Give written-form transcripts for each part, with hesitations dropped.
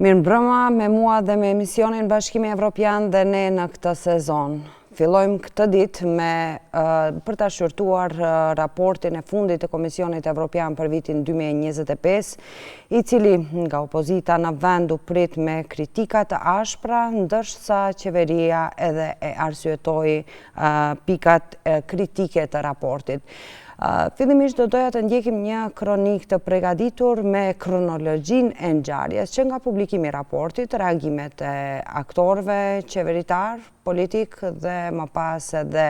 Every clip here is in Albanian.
Mirëmbrëma me mua dhe me emisionin Bashkimi Evropian dhe ne në këtë sezon. Fillojmë këtë ditë me për ta shqyrtuar raportin e fundit të Komisionit Evropian për vitin 2025, i cili nga opozita në vend u prit me kritika të ashpra, ndërsa qeveria edhe e arsyetoi pikat kritike të raportit. Fillimisht do doja të ndjekim një kronik të përgatitur me kronologjinë e ngjarjes që nga publikimi i raportit, reagimet e aktorëve qeveritar, politik dhe më pas edhe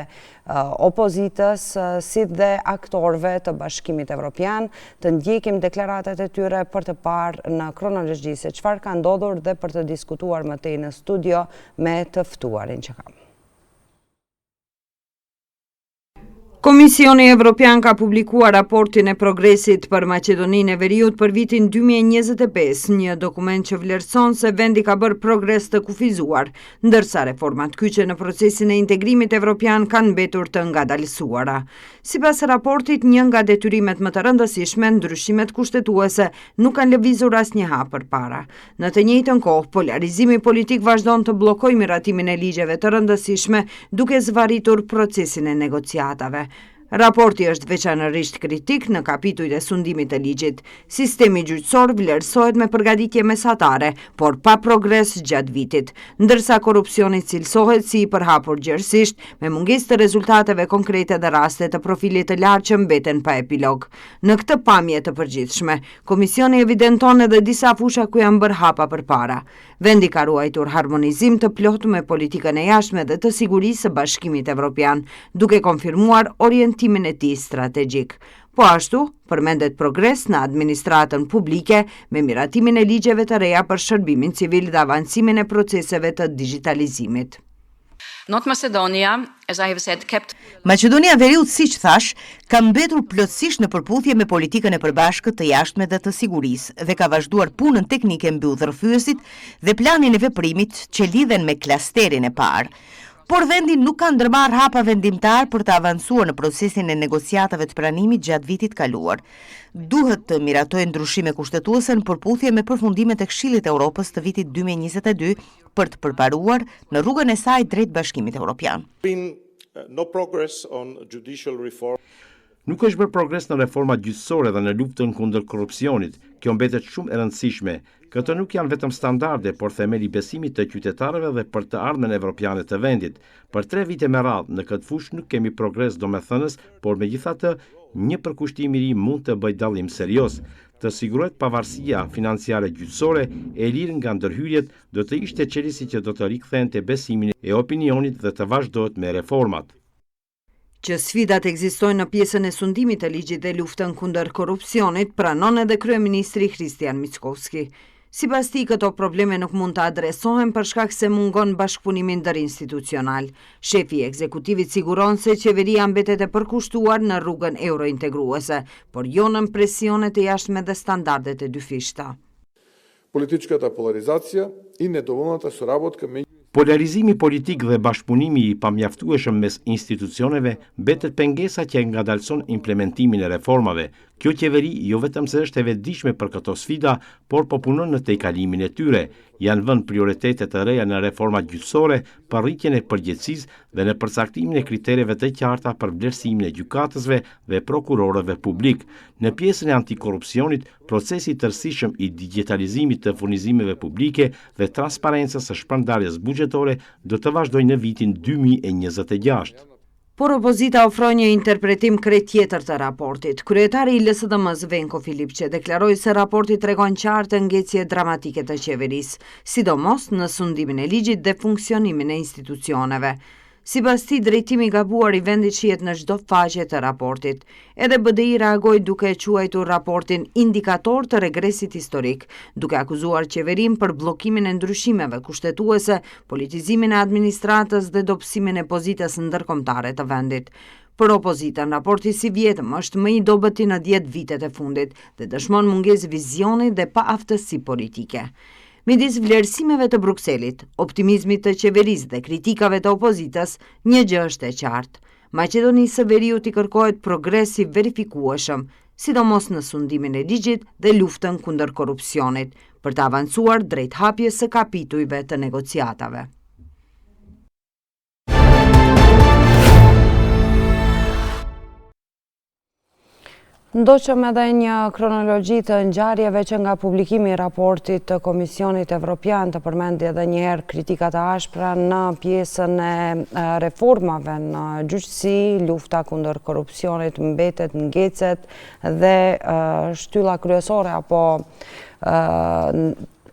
opozitës, si dhe aktorëve të Bashkimit Evropian, të ndjekim deklaratat e tyre për të parë në kronologji se çfarë ka ndodhur dhe për të diskutuar më tej në studio me të ftuarin që kam. Komisioni Evropian ka publikuar raportin e progresit për Maqedoninë e Veriut për vitin 2025, një dokument që vlerëson se vendi ka bërë progres të kufizuar, ndërsa reformat kyçe në procesin e integrimit evropian kanë mbetur të ngadalësuara. Sipas raportit, një nga detyrimet më të rëndësishme, ndryshimet kushtetuese, nuk kanë lëvizur asnjë hap përpara. Në të njëjtën kohë, polarizimi politik vazhdon të bllokojë miratimin e ligjeve të rëndësishme, duke zvarritur procesin e negociatave. Raporti është veçanërisht kritik në kapitujt e sundimit të ligjit. Sistemi gjyqësor vlerësohet me përgatitje mesatare, por pa progres gjatë vitit, ndërsa korrupsioni cilësohet si i përhapur gjerësisht, me mungesë të rezultateve konkrete dhe raste të profilit të lartë që mbeten pa epilog. Në këtë pamje të përgjithshme, Komisioni evidenton edhe disa fusha ku janë bërë hapa përpara. Vendi ka ruajtur harmonizim të plotë me politikën e jashtme dhe të sigurisë së Bashkimit Evropian, duke konfirmuar orientimin e tij strategjik. Po ashtu, përmendet progres në administratën publike me miratimin e ligjeve të reja për shërbimin civil dhe avancimin e proceseve të digitalizimit. North Macedonia, as I have said, kept... Maqedonia e Veriut, siç thash, ka mbetur plotësisht në përputhje me politikën e përbashkët të jashtme dhe të sigurisë dhe ka vazhduar punën teknike mbi udhërfyesit dhe planin e veprimit që lidhen me klasterin e parë. Por vendi nuk ka ndërmarrë hapa vendimtar për të avancuar në procesin e negociatave të pranimit gjatë vitit kaluar. Duhet të miratojë ndryshime kushtetuese në përputhje me përfundimet e Këshillit të Evropës të vitit 2022 për të përparuar në rrugën e saj drejt Bashkimit Evropian. Nuk është bërë progres në reformat gjyqësore dhe në luftën kundër korrupsionit. Kjo mbetet shumë e rëndësishme. Këto nuk janë vetëm standarde, por themeli besimit të qytetarëve dhe për të ardhmen evropiane të vendit. Për 3 vite me radhë në këtë fushë nuk kemi progres domethënës, por megjithatë, një përkushtim i ri mund të bëjë dallim serioz. Të sigurohet pavarësia financiare gjyqësore e lirë nga ndërhyrjet, do të ishte çelësi që do të rikthente besimin e opinionit dhe të vazhdohet me reformat. Që sfidat ekzistojnë në pjesën e sundimit të ligjit dhe luftën kundër korrupsionit, pranon edhe kryeministri Hristijan Mickovski. Sipas tij, këto probleme nuk mund të adresohen për shkak se mungon bashkëpunimi ndërinstitucional. Shefi i ekzekutivit siguron se qeveria mbetet e përkushtuar në rrugën eurointegruese, por jo në presionet e jashtme dhe standardet e dyfishta. Политическата поляризация и недоволната соработка меѓу Polarizimi politik dhe bashkëpunimi i pamjaftueshëm mes institucioneve mbetet pengesa që ngadalson implementimin e reformave. Kjo qeveri jo vetëm se është e vetëdijshme për këto sfida, por po punon në tejkalimin e tyre. Janë vënë prioritete të reja në reformat gjyqësore, për rritjen e përgjegjësisë dhe në përcaktimin e kritereve të qarta për vlerësimin e gjykatësve dhe prokurorëve publik. Në pjesën e antikorrupsionit, procesi i tërësishëm i digitalizimit të furnizimeve publike dhe transparencës së shpërndarjes buxhetore do të vazhdojë në vitin 2026. Por opozita ofron një interpretim krejt tjetër të raportit. Kryetari i LSDM-s Venko Filipçe deklaroi se raporti tregon qartë ngjecje dramatike të qeverisë, sidomos në sundimin e ligjit dhe funksionimin e institucioneve. Sipas tij, drejtimi i gabuar i vendit shihet në çdo faqe të raportit. Edhe BDI reagoi duke e quajtur raportin indikator të regresit historik, duke akuzuar qeverinë për bllokimin e ndryshimeve kushtetuese, politizimin e administratës dhe dobësimin e pozitës ndërkombëtare të vendit. Për opozitën, raporti si vjetëm është më i dobët në 10 vitet e fundit dhe dëshmon mungesë vizioni dhe paaftësi politike. Midis vlerësimeve të Brukselit, optimizmit të qeverisë dhe kritikave të opozitës, një gjë është e qartë. Maqedonisë së Veriut i kërkohet progres i verifikueshëm, sidomos në sundimin e ligjit dhe luftën kundër korrupsionit, për të avancuar drejt hapjes së kapitujve të negociatave. Ndoqëm edhe një kronologji të ngjarjeve që nga publikimi i raportit të Komisionit Evropian të përmendi edhe njëherë kritikat e ashpra në pjesën e reformave në gjyqësi, lufta kundër korrupsionit mbetet ngecet dhe shtylla kryesore apo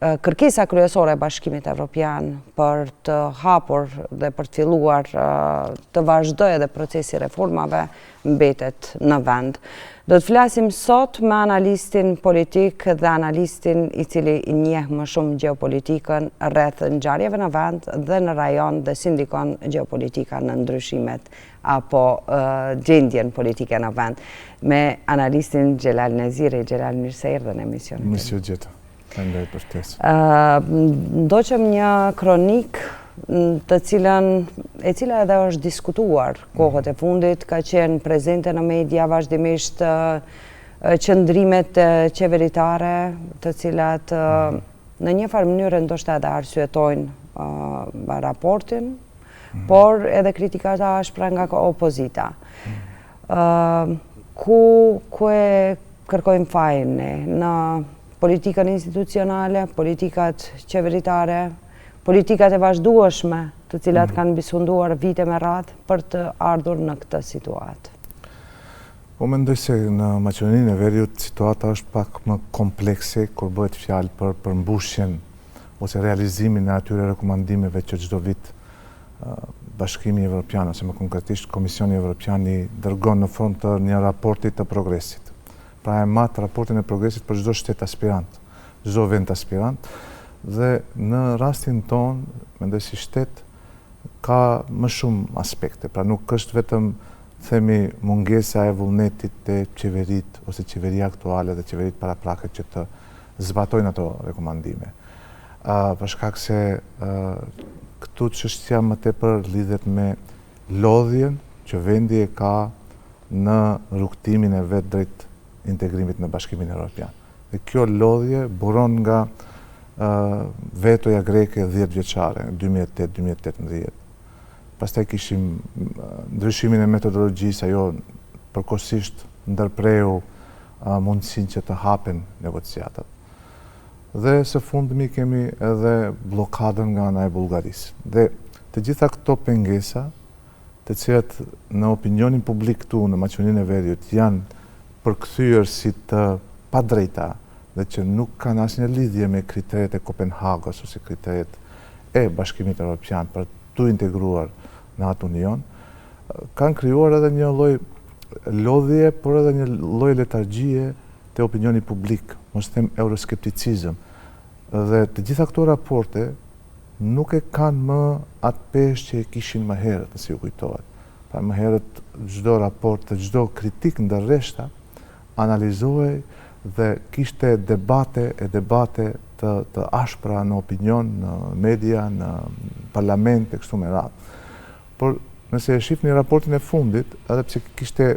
kërkesa kryesore e Bashkimit Evropian për të hapur dhe për të filluar të vazhdojë edhe procesi reformave mbetet në vend. Do të flasim sot me analistin politik dhe analistin i cili i njeh më shumë gjeopolitikën rreth ngjarjeve në vend dhe në rajon dhe sindikon gjeopolitika në ndryshimet apo gjendjen politike në vend. Me analistin Xhelal Neziri. Xhelal, mirë se erdhe në emisionin. Mirë se u gjeta. Faleminderit për ftesën. Ndoqëm një kronik e cila edhe është diskutuar kohët e fundit, ka qenë prezente në media vazhdimisht qëndrimet qeveritare, të cilat në një farë mënyrë ndoshta edhe arsyetojnë raportin, por edhe kritikat e ashpra nga opozita. Ku e kërkojmë fajin ne? Në politikën institucionale, politikat qeveritare, politikat e vazhdueshme të cilat kanë bisunduar vite me radhë për të ardhur në këtë situatë? Po mendoj se në Maqedoninë e Veriut situata është pak më komplekse kur bëhet fjalë për përmbushjen ose realizimin e atyre rekomandimeve që çdo vit Bashkimi Evropian ose më konkretisht Komisioni Evropian i dërgon në formë të një raporti të progresit. Pra e mat raportin e progresit për çdo shtet aspirant, çdo vend aspirant. Dhe në rastin ton, mendoj si shtet, ka më shumë aspekte. Pra nuk është vetëm, themi, mungesa e vullnetit të qeverit ose qeveria aktuale dhe qeverit paraprake që të zbatojnë ato rekomandime. Për shkak se këtu çështja më tepër lidhet me lodhjen që vendi e ka në rrugtimin e vet drejt integrimit në Bashkimin Evropian. Dhe kjo lodhje buron nga vetoja greke 10 vjeçare, 2008-2018. Pastaj kishim ndryshimin e metodologjisë, ajo përkohësisht ndërpreu mundësinë që të hapen negociatat. Dhe së fundmi kemi edhe blokadën nga ana e Bullgarisë. Dhe të gjitha këto pengesa, të cilat në opinionin publik këtu në Maqedoninë e Veriut janë përkthyer si të padrejta dhe që nuk kanë asnjë lidhje me kriteret e Kopenhagës ose kriteret e Bashkimit Evropian për të integruar në atë union, kanë krijuar edhe një lloj lodhje, por edhe një lloj letargjie te opinioni publik, mos them euroskepticizëm. Dhe të gjitha këto raporte nuk e kanë më atë peshë që e kishin më herët, nëse ju kujtohet. Pra më herët çdo raport, çdo kritik ndër rreshta analizohej dhe kishte debate të ashpra në opinion, në media, në parlament e kështu me radhë. Por nëse e shihni raportin e fundit, edhe pse kishte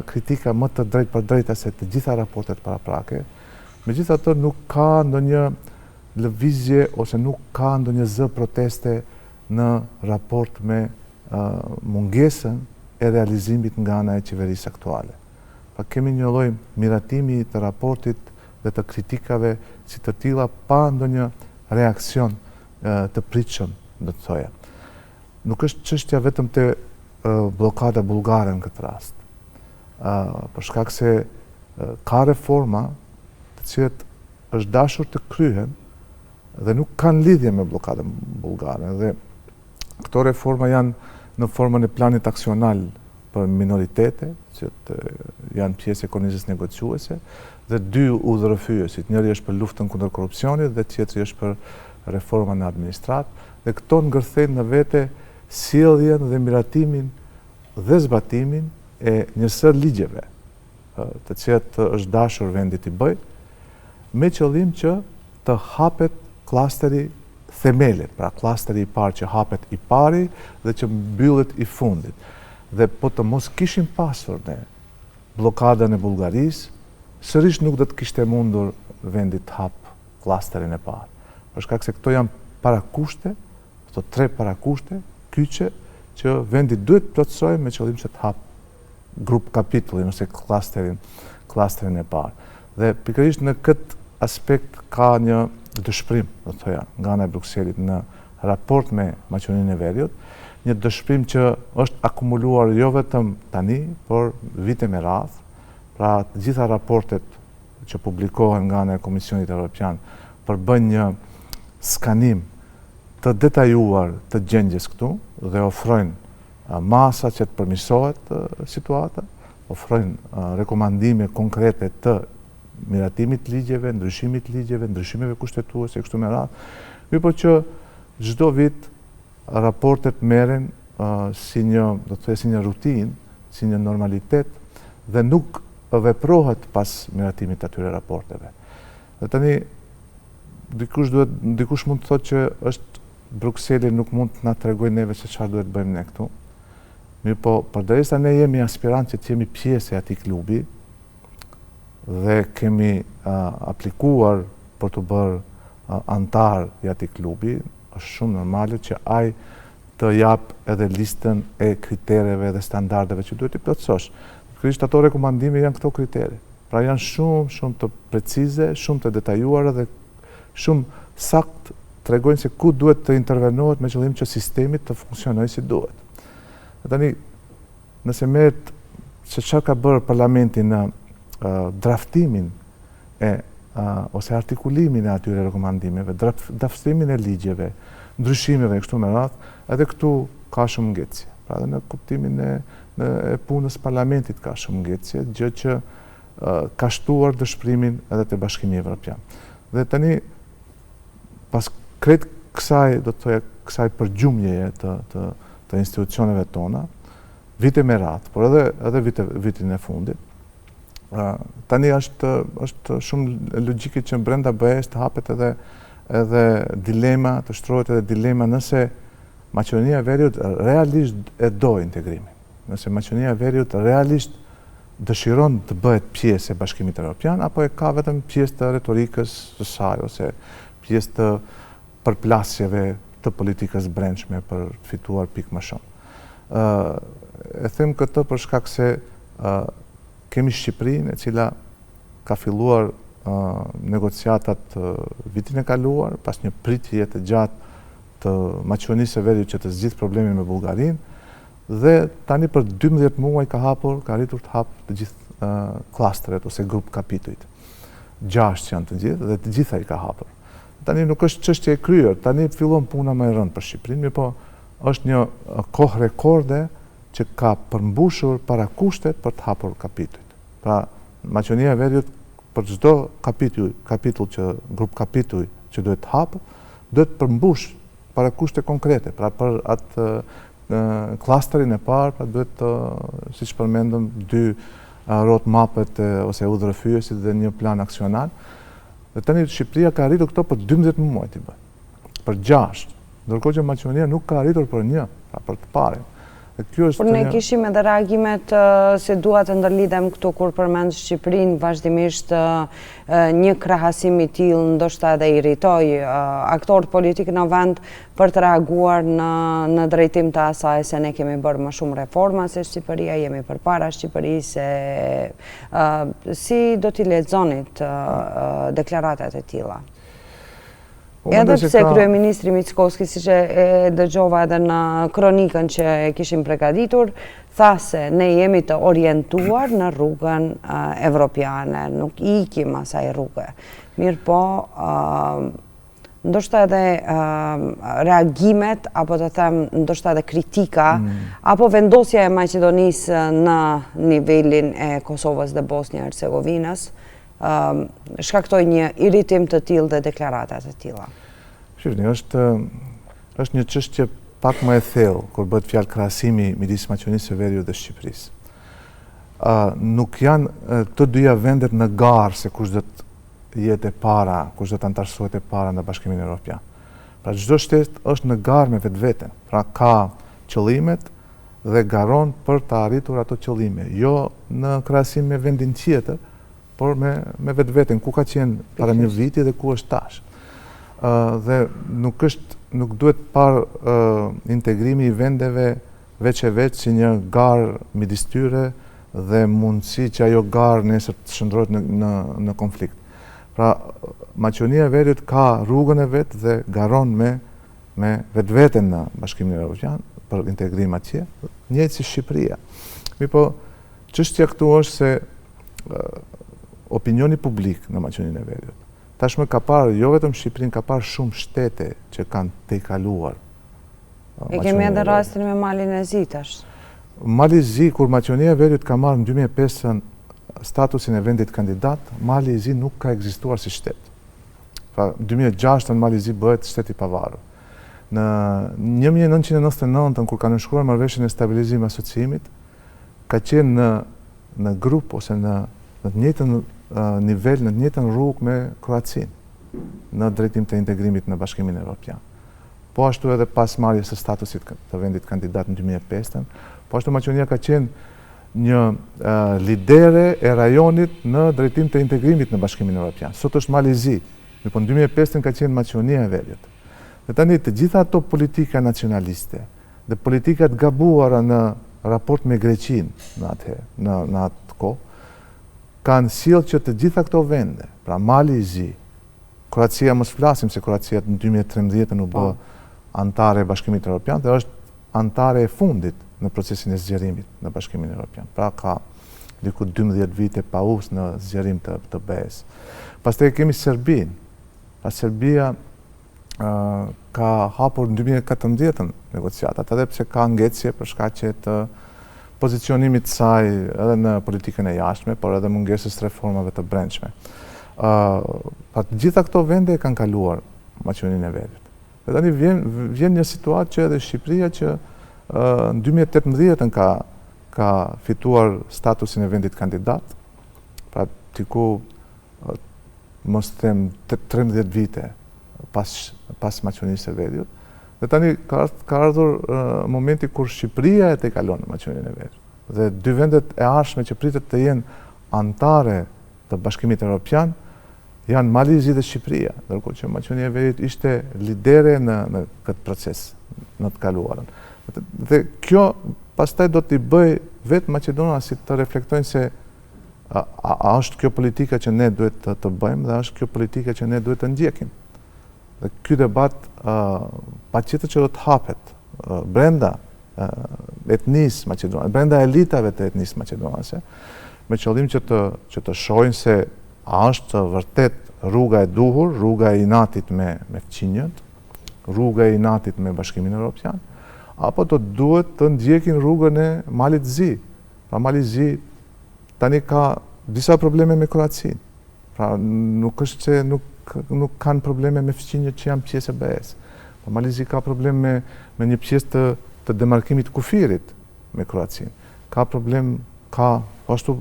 kritika më të drejtë për drejta se të gjitha raportet paraprake, megjithatë nuk ka ndonjë lëvizje ose nuk ka ndonjë zë proteste në raport me mungesën e realizimit nga ana e qeverisë aktuale. Pa kemi një lloj miratimi të raportit dhe të kritikave si të tilla pa ndonjë reaksion të pritshëm, do të thoja. Nuk është çështja vetëm te bllokada bullgare në këtë rast. Për shkak se ka reforma të cilat është dashur të kryhen dhe nuk kanë lidhje me bllokadën bullgare. Dhe këto reforma janë në formën e planit aksional për minoritete, që janë pjesë e kornizës negociuese, dhe 2 udhërrëfyesit. Njëri është për luftën kundër korrupsionit dhe tjetri është për reforma në administratë. Dhe këto ngërthejnë në vete sjelljen dhe miratimin dhe zbatimin e njësër ligjeve, të cilat është dashur vendi t'i bëjë, me qëllim që të hapet klasteri themelit, pra klasteri i parë që hapet i pari dhe që mbyllet i fundit. Dhe po të mos kishim pasur ne blokadën e Bullgarisë, sërish nuk do të kishte mundur vendi të hap klasterin e parë. Për shkak se këto janë parakushte, këto 3 parakushte kyçe që vendi duhet plotësoj me qëllim që të hap grup kapitullin ose klasterin e parë. Dhe pikërisht në këtë aspekt ka një dëshpërim, do të thoja, nga ana e Brukselit në raport me Maqedoninë e Veriut, një dëshpërim që është akumuluar jo vetëm tani, por vite me radhë. Pra të gjitha raportet që publikohen nga ana e Komisionit Evropian përbën një skanim të detajuar të gjendjes këtu dhe ofrojnë masa që të përmirësohet situata, ofrojnë rekomandime konkrete të miratimit ligjeve, ndryshimit ligjeve, ndryshimeve kushtetuese kështu me radhë. Mirë po që çdo vit raportet merren si një, do të thojë, si një rutinë, si një normalitet dhe nuk veprohet pas miratimit të atyre raporteve. Dhe tani dikush mund të thotë që është Brukseli nuk mund të na tregojë neve se çfarë duhet bëjmë ne këtu. Mirë po, përderisa ne jemi aspirantë që të jemi pjesë e atij klubi dhe kemi aplikuar për të bërë antar i atij klubi, është shumë normale që ai të jap edhe listën e kritereve dhe standardeve që duhet i plotësosh. Kryesisht ato rekomandime janë këto kritere. Pra janë shumë të precize, shumë të detajuara dhe shumë sakt tregojnë se ku duhet të intervenohet me qëllim që sistemi të funksionojë si duhet. Dhe tani, nëse merret se çfarë ka bërë parlamenti në draftimin ose artikulimin e atyre rekomandimeve, draftimin e ligjeve, ndryshimeve kështu me radhë, edhe këtu ka shumë ngecje. Pra edhe në kuptimin e punës parlamentit ka shumë ngecje, gjë që ka shtuar dëshpërimin edhe te Bashkimi Evropian. Dhe tani pas krejt kësaj, do të thoya, kësaj përgjumjeje të institucioneve tona, vite me radhë, por edhe vitin e fundit, tani është shumë logjike që brenda BE-s të hapet edhe dilema, të shtrohet edhe dilema nëse Maqedonia e Veriut realisht e do integrimin. Nëse Maqedonia e Veriut realisht dëshiron të bëhet pjesë e Bashkimit Evropian, apo e ka vetëm pjesë të retorikës së saj, ose pjesë të përplasjeve të politikës brendshme për të fituar pikë më shumë. E them këtë për shkak se kemi Shqipërinë e cila ka filluar negociatat vitin e kaluar, pas një pritje të gjatë të Maqedonisë së Veriut që të zgjidhë problemin me Bullgarinë, dhe tani për 12 muaj ka arritur të hapë të gjithë klasteret ose grup kapitujt. 6 janë të gjithë dhe të gjitha i ka hapur. Tani nuk është çështje e kryer, tani fillon puna më e rëndë për Shqipërinë, po është një kohë rekorde që ka përmbushur parakushtet për të hapur kapitujt. Pra, Maqedonia e Veriut për çdo kapitull që grup kapituj që duhet të hapë, duhet të përmbush parakushte konkrete. Pra për atë klasterin e parë, pra duhet siç përmendëm 2 roadmapet ose udhërrëfyesit dhe një plan aksional. Dhe tani Shqipëria ka arritur këto për 12 muaj të bëjë. Për 6, ndërkohë që Maqedonia nuk ka arritur për 1, pra për të parin. Por ne kishim edhe reagimet se dua të ndërlidhem këtu kur përmend Shqipërinë, vazhdimisht një krahasim i tillë ndoshta edhe iritoi aktorët politik në vend për të reaguar në drejtim të asaj se ne kemi bërë më shumë reforma se Shqipëria, jemi përpara Shqipërisë, si do t'i lexonit deklaratat e tilla? Edhe pse kryeministri Mickoski, siç e dëgjova edhe në kronikën që e kishim përgatitur, tha se ne jemi të orientuar në rrugën evropiane, nuk ikim asaj rruge. Mirë po, ndoshta edhe reagimet, apo të them ndoshta edhe kritika, apo vendosja e Maqedonisë në nivelin e Kosovës dhe Bosnjë-Hercegovinës, shkaktoi një iritim të tillë dhe deklaratat të tilla. Shifni, është një çështje pak më e thellë kur bëhet fjalë krahasimi midis Maqedonisë së Veriut dhe Shqipërisë. Nuk janë të dyja vendet në garë se kush do të jetë e para, kush do të antarësohet e para në Bashkimin Evropian. Pra çdo shtet është në garë me vetveten. Pra ka qëllimet dhe garon për të arritur ato qëllime, jo në krahasim me vendin tjetër, por me vetveten, ku ka qenë para një viti dhe ku është tash. Dhe nuk duhet par integrimi i vendeve veç e veç si një garë midis tyre dhe mundësi që ajo garë nesër të shndrohet në konflikt. Pra, Maqedonia e Veriut ka rrugën e vetë dhe garon me vetveten në Bashkimin Evropian për integrim atje, njëjtë si Shqipëria. Po, çështja këtu është se opinioni publik në Maqedoninë e Veriut tashmë ka parë, jo vetëm Shqipërinë, ka parë shumë shtete që kanë tejkaluar. E kemi edhe rastin me Malin e Zi tash. Mali i Zi, kur Maqedonia e Veriut ka marrë në 2005 statusin e vendit kandidat, Mali i Zi nuk ka ekzistuar si shtet. Pra, 2006 Mali i Zi bëhet shtet i pavarur. Në 1999, kur ka nënshkruar marrëveshjen e stabilizimit asociimit, ka qenë në grup ose në të njëjtën nivel, në të njëjtën rrugë me Kroacinë në drejtim të integrimit në Bashkimin Evropian. Po ashtu edhe pas marrjes së statusit të vendit kandidat në 2005, po ashtu Maqedonia ka qenë një lidere e rajonit në drejtim të integrimit në Bashkimin Evropian. Sot është Mali i Zi, po në 2005 ka qenë Maqedonia e Veriut. Dhe tani të gjitha ato politika nacionaliste dhe politikat gabuara në raport me Greqinë në atë kohë, kanë sjellë që të gjitha këto vende, pra Mali i Zi, Kroacia, mos flasim se Kroacia në 2013 u bë antare e Bashkimit Evropian dhe është antare e fundit në procesin e zgjerimit në Bashkimin Evropian. Pra ka diku 12 vite pauzë në zgjerim të BE-s. Pastaj kemi Serbinë. Pra Serbia ka hapur në 2014 negociatat, edhe pse ka ngecje për shkaqe të pozicionimit saj edhe në politikën e jashtme, por edhe mungesës reformave të brendshme. Të gjitha këto vende kanë kaluar Maqedoninë e Veriut. Dhe tani vjen një situatë që edhe Shqipëria që në 2018 ka fituar statusin e vendit kandidat, pra tiku mos them 13 vite pas Maqedonisë së Veriut. Dhe tani ka ardhur momenti kur Shqipëria e tejkalon Maqedoninë e Veriut. Dhe dy vendet e ardhshme që pritet të jenë antare të Bashkimit Evropian janë Mali i Zi dhe Shqipëria, ndërkohë që Maqedonia e Veriut ishte lidere në këtë proces, në të kaluarën. Dhe kjo pastaj do t'i bëj vetë maqedonasit të reflektojnë se a është kjo politika që ne duhet të bëjmë dhe a është kjo politika që ne duhet të ndjekim. Dhe ky debat patjetër që do të hapet brenda etnisë maqedonase, brenda elitave të etnisë maqedonase, me qëllim që të shohin se a është vërtet rruga e duhur, rruga e inatit me fqinjët, rruga e inatit me Bashkimin Evropian, apo do duhet të ndjekin rrugën e Malit Zi. Pra Mali Zi tani ka disa probleme me Kroacinë. Pra nuk është që nuk kanë probleme me fqinjët që janë pjesë e BE-s. Mali Zi ka probleme me një pjesë të demarkimit kufirit me Kroacinë. Ka problem, ka ashtu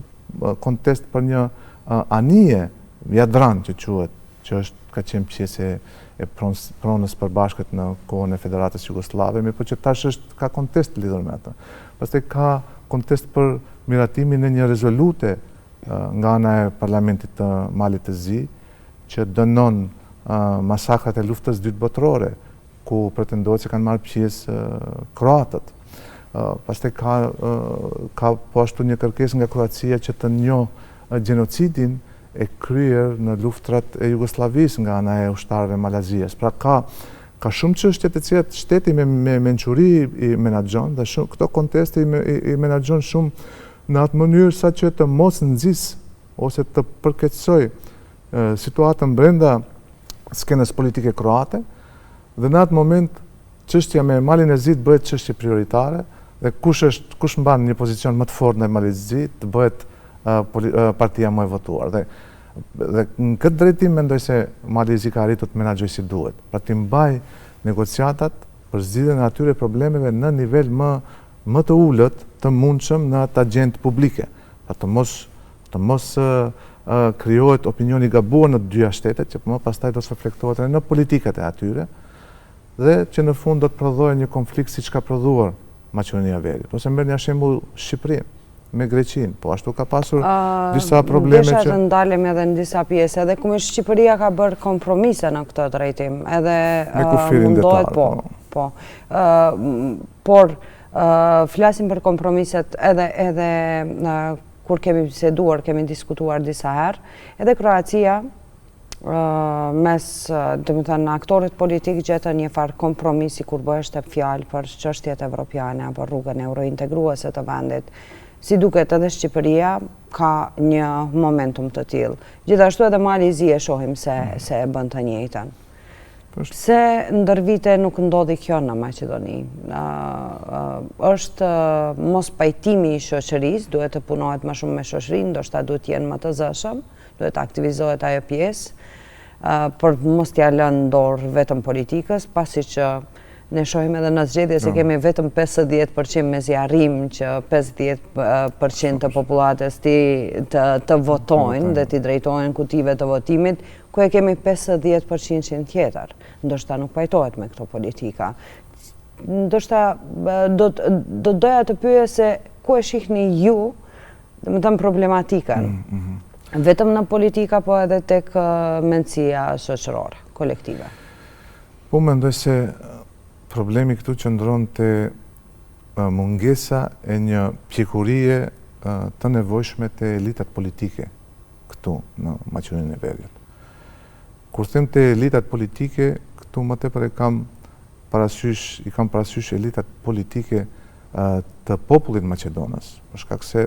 kontest për një anije Jadran që quhet, që ka qenë pjesë e pronës përbashkët në kohën e Federatës Jugosllave, por që tash ka kontest lidhur me atë. Pastaj ka kontest për miratimin e një rezolute nga ana e parlamentit të Malit të Zi, që dënon masakrat e luftës dytë botërore, ku pretendohet se kanë marrë pjesë kroatët. Pastaj ka po ashtu një kërkesë nga Kroacia që të njohë gjenocidin e kryer në luftrat e Jugosllavisë nga ana e ushtarëve Malazias. Pra ka shumë çështje të cilat shteti me mençuri i menaxhon dhe këto konteste i menaxhon shumë në atë mënyrë sa që të mos nxis ose të përkeqësoj situatën brenda skenës politike kroate dhe në atë moment çështja me Malin e Zit bëhet çështje prioritare dhe kush mban një pozicion më të fortë ndaj Malit të Zit të bëhet partia më e votuar. Dhe në këtë drejtim mendoj se Mali i Zi ka arritur të menaxhojë si duhet. Pra të mbaj negociatat për zgjidhjen e atyre problemeve në nivel më të ulët të mundshëm në atë agjendë publike. Pra të mos krijohet opinioni i gabuar në të dyja shtetet, që më pastaj do të reflektohet në politikat e atyre dhe që në fund do të prodhojë një konflikt siç ka prodhuar Maqedonia e Veriut. Ose merr një shembull Shqipërinë me Greqinë, po ashtu ka pasur disa probleme që... Desha të ndalim edhe në disa pjesë, edhe kumish Shqipëria ka bërë kompromise në këtë drejtim, edhe me kufirin detar. Po. Por flasim për kompromiset edhe kur kemi biseduar, kemi diskutuar disa herë, edhe Kroacia mes, domethënë, aktorët politik gjetën një farë kompromisi kur bëheshte fjalë për çështjet evropiane apo rrugën eurointegruese të vendit. Si duket edhe Shqipëria ka një momentum të tillë. Gjithashtu edhe Malizi e shohim se e bën të njëjtën. Pse ndër vite nuk ndodhi kjo në Maqedoni? Është mos pajtimi i shoqërisë, duhet të punohet më shumë me shoqërinë, ndoshta duhet të jenë më të zëshëm, duhet të aktivizohet ajo pjesë, për mos t'ja lënë dorë vetëm politikës, pasi që ne shohim edhe në zgjedhje se kemi vetëm 50% me zjarrim që 50% të popullatës të votojnë dhe t'i drejtojnë kutive të votimit, ku e kemi 50% tjetër. Ndoshta nuk pajtohet me këto politika. Ndoshta do doja të pyes se ku e shihni ju, domethënë problematikën. Vetëm në politika, po edhe tek mendësia shoqërore, kolektive. Po mendoj se problemi këtu qëndron te mungesa e një pjekurie të nevojshme te elitat politike këtu në Maqedoninë e Veriut. Kur them te elitat politike, këtu më tepër i kam parasysh elitat politike të popullit maqedonës, për shkak se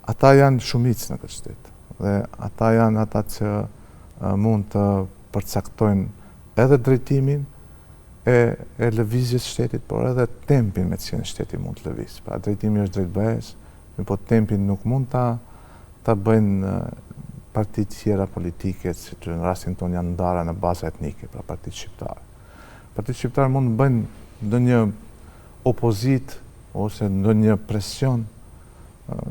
ata janë shumicë në këtë shtet dhe ata janë ata që mund të përcaktojnë edhe drejtimin e lëvizjes shtetit, por edhe tempin me cilin shteti mund të lëviz. Pra drejtimi është drejtbëhes, po tempin nuk mund ta bëjnë partitë tjera politike, që në rastin tonë janë ndara në baza etnike, pra partitë shqiptare. Partitë shqiptare mund të bëjnë ndonjë opozit ose ndonjë presion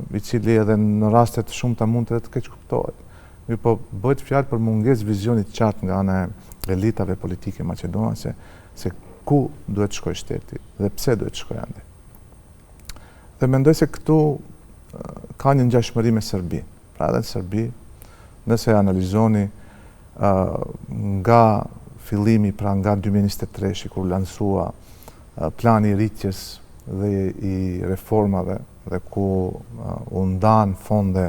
i cili edhe në rastet shumëta mund të keq kuptohet. Mirë po bëhet fjalë për mungesë vizionit qartë nga ana e elitave politike maqedonase se ku duhet shkoj shteti dhe pse duhet shkoj ande. Dhe mendoj se këtu ka një ngjashmëri me Serbi. Pra edhe në Serbi, nëse analizoni nga fillimi, pra nga 2023 kur lansua plani i rritjes dhe i reformave dhe ku u ndanë fonde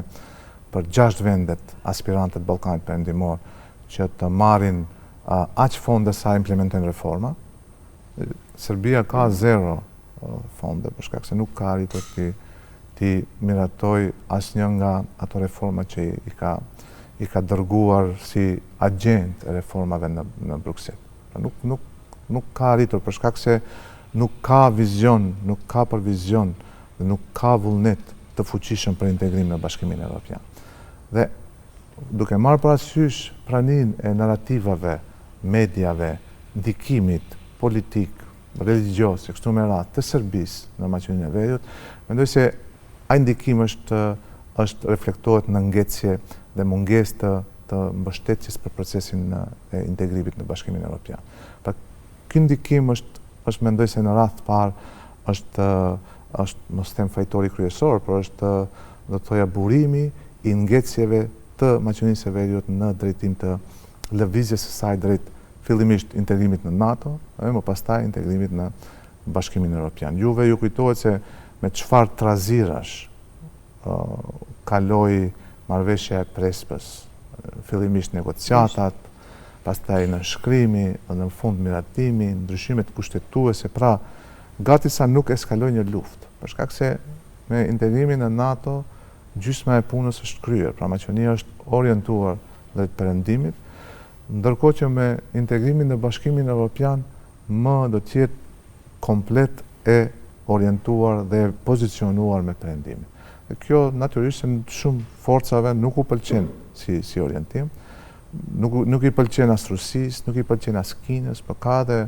për 6 vendet aspirantët Ballkanit Perëndimor që të marrin aq fonde sa implementojnë reforma. Serbia ka 0 fonde, për shkak se nuk ka arritur ti miratoj asnjë nga ato reforma që i ka dërguar si agent e reformave në Bruxelles. Nuk ka arritur për shkak se nuk ka vizion, nuk ka përvizion dhe nuk ka vullnet të fuqishëm për integrim në Bashkimin Evropian. Dhe duke marrë parasysh praninë e narrativave, mediave, ndikimit politik, religios, e kështu me radhë të Serbisë në Maqedoninë e Veriut, mendoj se ai ndikim është reflektohet në ngecje dhe mungesë të mbështetjes për procesin e integrimit në Bashkimin Evropian. Pra, ky ndikim është mendoj se në radhë të parë është mos them fajtori kryesor, por është do të thoja burimi i ngecjeve të Maqedonisë së Veriut në drejtim të lëvizjes së saj drejt fillimisht integrimit në NATO, dhe më pastaj integrimit në Bashkimin Evropian. Juve ju kujtohet se me çfarë trazirash kaloi marrëveshja e Prespës, fillimisht negociatat, pastaj nënshkrimi, dhe në fund miratimi, ndryshimet kushtetuese, pra gati sa nuk eskaloi një luftë, për shkak se me integrimin në NATO gjysma e punës është kryer, pra Maqedonia është orientuar drejt perëndimit, ndërkohë që me integrimin në Bashkimin Evropian më do të jetë komplet e orientuar dhe pozicionuar me perëndimin. Dhe kjo natyrisht se shumë forcave nuk u pëlqen si orientim, nuk i pëlqen as Rusisë, nuk i pëlqen as Kinës, por ka dhe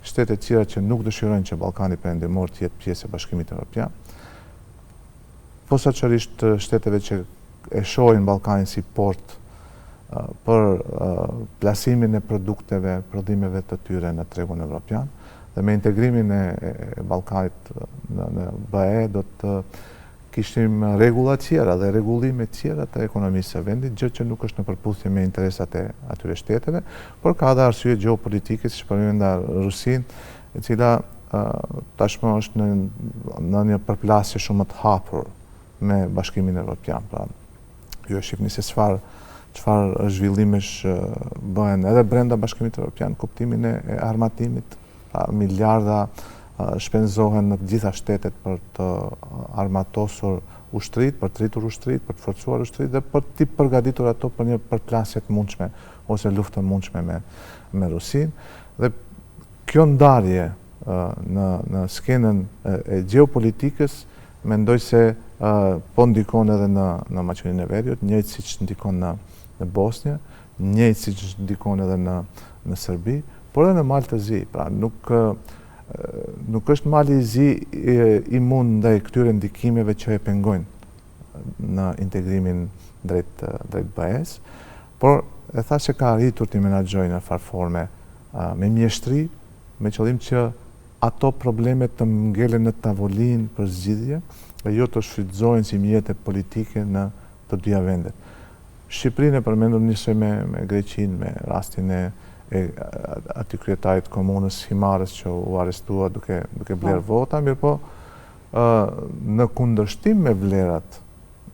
shtete tjera që nuk dëshirojnë që Ballkani Perëndimor të jetë pjesë e Bashkimit Evropian. Posaçërisht shteteve që e shohin Ballkanin si port për plasimin e produkteve, prodhimeve të tyre në tregun evropian, dhe me integrimin e Ballkanit në BE do të kishim rregulla tjera dhe rregullime tjera të ekonomisë së vendit, gjë që nuk është në përputhje me interesat e atyre shteteve, por ka dhe arsye gjeopolitike, siç përmenda Rusinë, e cila tashmë është në një përplasje shumë të hapur me Bashkimin Evropian. Pra, ju e shihni se çfarë zhvillimesh bëhen edhe brenda Bashkimit Evropian, kuptimin e armatimit, pra miliarda shpenzohen në të gjitha shtetet për të armatosur ushtrit, për të rritur ushtrit, për të forcuar ushtrit dhe për të përgatitur ato për një përplasje të mundshme ose luftë të mundshme me Rusinë. Dhe kjo ndarje në skenën e gjeopolitikës mendoj se po ndikon edhe në Maqedoninë e Veriut, njëjtë siç ndikon në Bosnjë, njëjtë siç ndikon edhe në Serbi, por edhe në Malë të Zi. Pra nuk është Mali i Zi imun ndaj këtyre ndikimeve që e pengojnë në integrimin drejt BE-s, por e tha se ka arritur të menaxhojë në farforme me mjeshtri, me qëllim që ato probleme të ngelen në tavolinë për zgjidhje dhe jo të shfrytëzohen si mjete politike në të dyja vendet. Shqipërinë e përmendur njësoj me Greqinë, me rastin e aty kryetarit komunës Himarës që u arrestua duke blerë vota, mirë po në kundërshtim me vlerat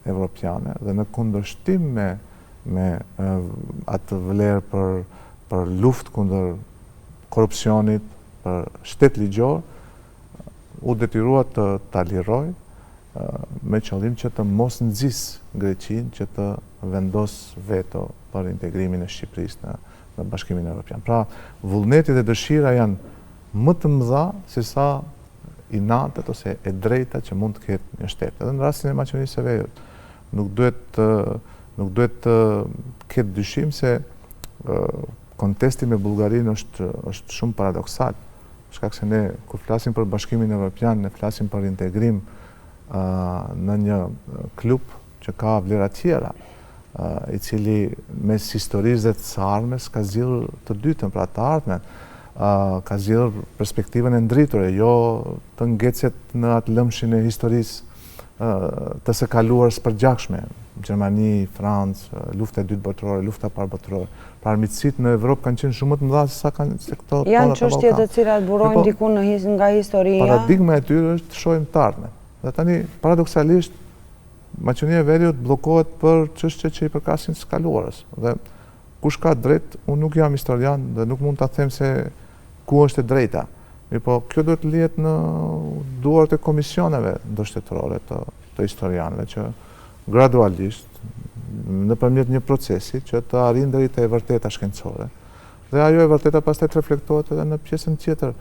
evropiane dhe në kundërshtim me atë vlerë për luftë kundër korrupsionit, për shtet ligjor, u detyrua të liroj me qëllim që të mos nxis Greqinë që të vendos veto për integrimin e Shqipërisë në Bashkimin Evropian. Pra, vullneti dhe dëshira janë më të mëdha se sa inatet ose e drejta që mund të ketë një shtet. Edhe në rastin e Maqedonisë së Veriut, nuk duhet të ketë dyshim se kontesti me Bullgarinë është shumë paradoksal. Shkak se ne, kur flasim për Bashkimin Evropian, ne flasim për integrim në një klub që ka vlera tjera, i cili mes historisë dhe të së ardhmes ka zgjidhur të dytën, pra të ardhmen, ka zgjidhur perspektivën e ndriture, jo të ngecet në atë lëmshin e historisë të së kaluar spërgjakshme, Gjermani, Francë, lufta e dytë botërore, lufta parë botërore. Pra armiqësitë në Evropë kanë qenë shumë më të mëdha se këto janë çështje të cilat burojnë diku nga historia. Paradigma e tyre është të shohim të ardhmen. Dhe tani paradoksalisht Maqedonia e Veriut bllokohet për çështje që i përkasin së kaluarës. Dhe kush ka drejt, unë nuk jam historian dhe nuk mund ta them se ku është e drejta. Po kjo duhet të lihet në duart e komisioneve ndërshtetërore të historianëve që gradualisht nëpërmjet një procesi që të arrijnë deri te e vërteta shkencore. Dhe ajo e vërteta pastaj të reflektohet edhe në pjesën tjetër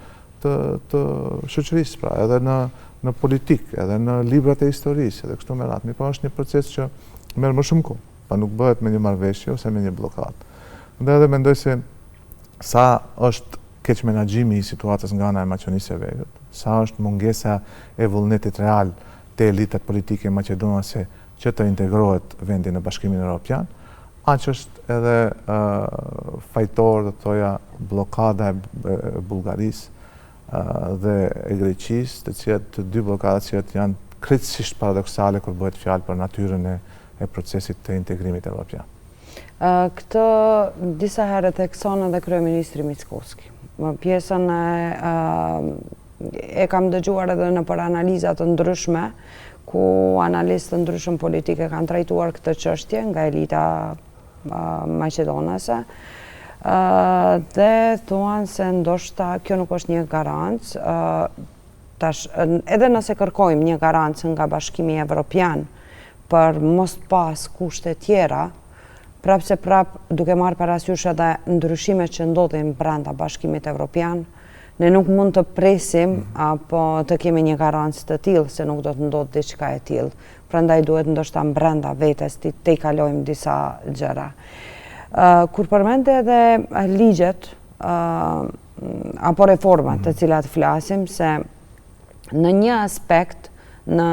të shoqërisë, pra edhe në politikë, edhe në librat e historisë, edhe kështu me radhë. Po është një proces që merr më shumë kohë, pa nuk bëhet me një marrëveshje ose me një blokadë. Ndaj edhe mendoj se sa është keq menaxhimi i situatës nga ana e Maqedonisë së Veriut, sa është mungesa e vullnetit real të elitat politike maqedonase që të integrohet vendi në Bashkimin Evropian, aq është edhe fajtor, do të thoja, blokada e Bullgarisë dhe e Greqisë, të cilat të dy blokadat që janë krejtësisht paradoksale kur bëhet fjalë për natyrën e procesit të integrimit evropian. Këtë disa herë thekson edhe kryeministri Mickoski. Pjesën e kam dëgjuar edhe në për analizat të ndryshme, ku analistë të ndryshëm politike kanë trajtuar këtë çështje nga elita maqedonase, dhe thuan se ndoshta kjo nuk është një garancë, edhe nëse kërkojmë një garancë nga Bashkimi Evropian për mos pas kushte tjera, prap se prap duke marrë parasysh edhe ndryshimet që ndodhin brenda Bashkimit Evropian, ne nuk mund të presim apo të kemi një garancë të tillë se nuk do të ndodhë diçka e tillë. Prandaj duhet ndoshta brenda vetes të i kalojmë disa gjëra. Kur përmendte edhe ligjet apo reformat të cilat flasim, se në një aspekt, në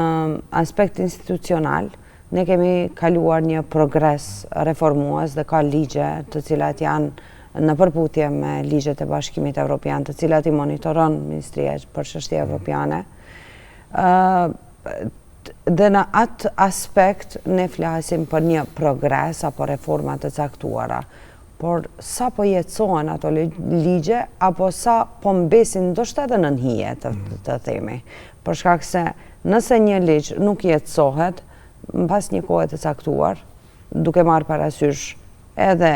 aspekt institucional, ne kemi kaluar një progres reformues dhe ka ligje të cilat janë në përputhje me ligjet e Bashkimit Evropian, të cilat i monitoron Ministria për çështje evropiane. Dhe në atë aspekt ne flasim për një progres apo reformat të caktuara, por sa po jetësohen ato ligje, apo sa po mbesin ndoshta edhe në nhije të themi. Për shkak se nëse një ligj nuk jetësohet mbas një kohe të caktuar, duke marrë parasysh edhe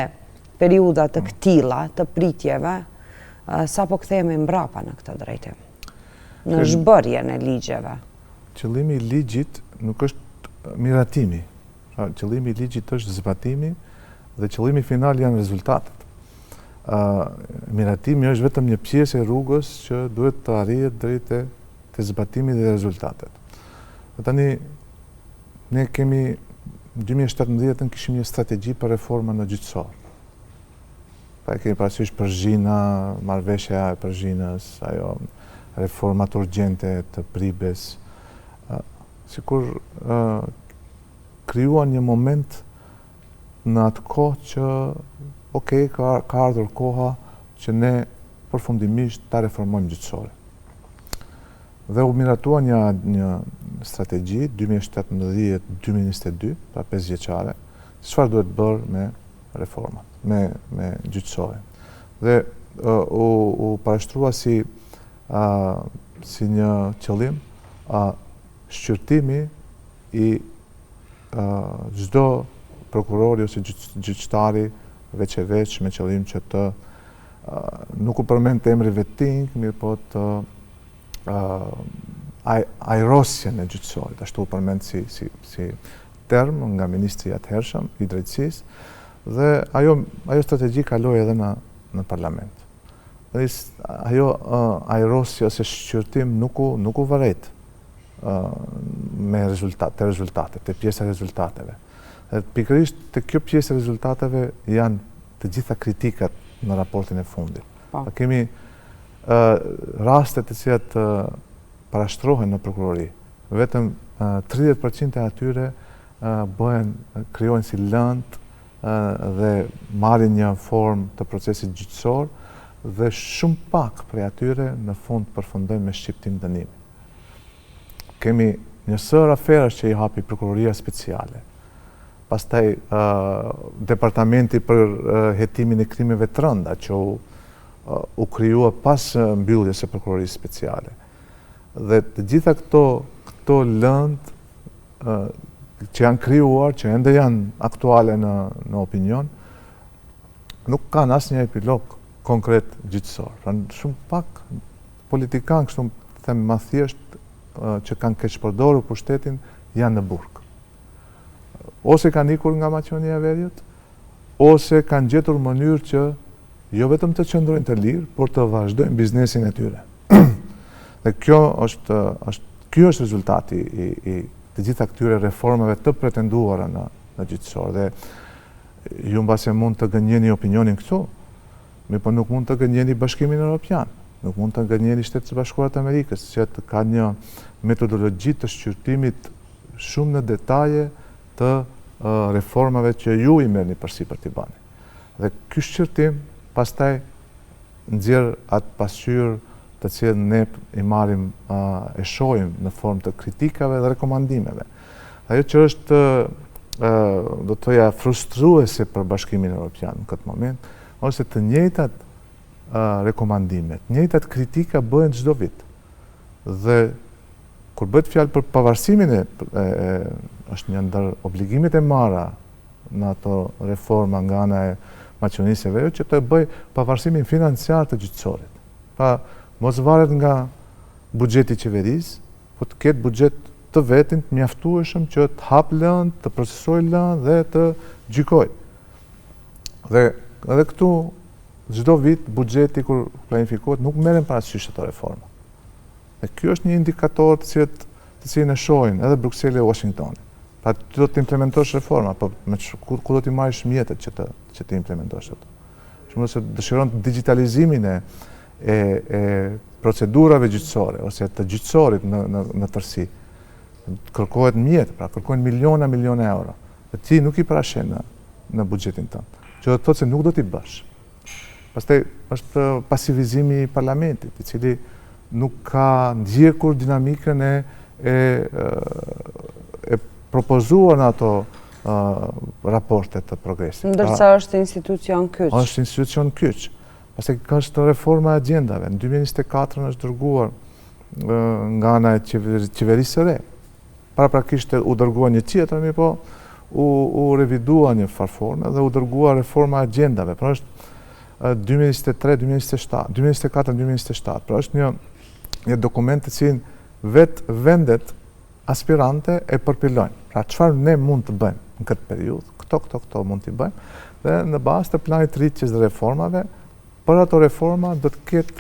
periudha të këtilla, të pritjeve, sa po kthehemi mbrapa në këtë drejtim, në zhbërjen e ligjeve. Qëllimi i ligjit nuk është miratimi. Qëllimi i ligjit është zbatimi dhe qëllimi final janë rezultatet. Miratimi është vetëm një pjesë e rrugës që duhet të arrihet drejt te zbatimi dhe rezultatet. Dhe tani ne kemi 2017 kishim një strategji për reforma në gjyqësor. Pa e kemi parasysh Përzhina, marrëveshja e Përzhinës, ajo reformat urgjente të Pribes, sikur krijuan një moment në atë kohë që ka ardhur koha që ne përfundimisht ta reformojmë gjyqësorin. Dhe u miratua një strategji 2017-2022, pra 5 vjeçare, çfarë duhet bërë me reformat, me gjyqësorin. Dhe u parashtrua si një qëllim shqyrtimi i çdo prokurori ose gjyqtari veç e veç me qëllim që të nuk u përmend emri veting, mirë po të ajrosjen e gjyqësorit, ashtu u përmend si term nga ministri i atëhershëm i drejtësisë, dhe ajo strategji kaloi edhe në parlament. Dhe ajo ajrosje ose shqyrtim nuk u vërejt me rezultate, te pjesa e rezultateve. Dhe pikërisht te kjo pjesë e rezultateve janë të gjitha kritikat në raportin e fundit. Kemi raste të cilat parashtrohen në prokurori. Vetëm 30% e atyre krijohen si lëndë dhe marrin një formë të procesit gjyqësor dhe shumë pak prej atyre në fund përfundojnë me shqiptim dënimi. Kemi një sër aferash që i hapi prokuroria speciale. Pastaj departamenti për hetimin e krimeve të rënda që u krijua pas mbylljes së prokurorisë speciale. Dhe të gjitha këto lëndë që janë krijuar, që ende janë aktuale në opinion, nuk kanë asnjë epilog konkret gjyqësor. Shumë pak politikanë, kështu them më thjesht, që kanë keq përdorur pushtetin janë në burg. Ose kanë ikur nga Maqedonia e Veriut, ose kanë gjetur mënyrë që jo vetëm të qëndrojnë të lirë, por të vazhdojnë biznesin e tyre. Dhe kjo është rezultati i të gjitha këtyre reformave të pretenduara në gjyqësor. Dhe ju mbase mund të gënjeni opinionin këtu, por nuk mund të gënjeni Bashkimin Evropian, nuk mund të gënjeni Shtetet e Bashkuara të Amerikës, që ka një metodologji të shqyrtimit shumë në detaje të reformave që ju i merrni përsipër t'i bani. Dhe ky shqyrtim pastaj nxjerr atë pasqyrë të cilën ne i marrim e shohim në formë të kritikave dhe rekomandimeve. Ajo që është do të thoja frustruese për Bashkimin Evropian në këtë moment, ose të njëjtat rekomandimet, njëjtat kritika bëhen çdo vit. Dhe kur bëhet fjalë për pavarësimin është një ndër obligimet e marra në ato reforma nga ana e Maqedonisë së Veriut që të bëj pavarësimin financiar të gjyqësorit. Pa mos varet nga buxheti i qeverisë, po të ketë buxhet të vetin të mjaftueshëm që të hap lëndë, të procesojë lëndë dhe të gjykojë. Dhe edhe këtu çdo vit buxheti kur planifikohet nuk merren parasysh ato reforma. Dhe ky është një indikator të cilin e shohin edhe Brukseli e Washingtoni. Pra ti do të implementosh reforma, po ku do t'i marrësh mjetet që të implementosh ato. Shumë se dëshiron digitalizimin e procedurave gjyqësore ose të gjyqësorit në tërësi. Kërkohet mjet, pra kërkohen miliona euro. Dhe ti nuk i parashen në buxhetin tënd. Që do të thotë se nuk do t'i bësh. Pastaj është pasivizimi i parlamentit, i cili nuk ka ndjekur dinamikën e e propozuar në ato raportet të progresit. Ndërsa është institucion kyç. Është institucion kyç. Pastaj është reforma e agjendave. Në 2024 është dërguar nga ana e qeverisë së re. Paraprakisht u dërgua një tjetër, mirë po u revidua një farforme dhe u dërgua reforma e agjendave. Pra është 2024-2027. Pra është një dokument të cilin vetë vendet aspirante e përpilojnë. Pra çfarë ne mund të bëjmë në këtë periudhë, këto mund t'i bëjmë, dhe në bazë të planit rritjes dhe reformave, për ato reforma do të ketë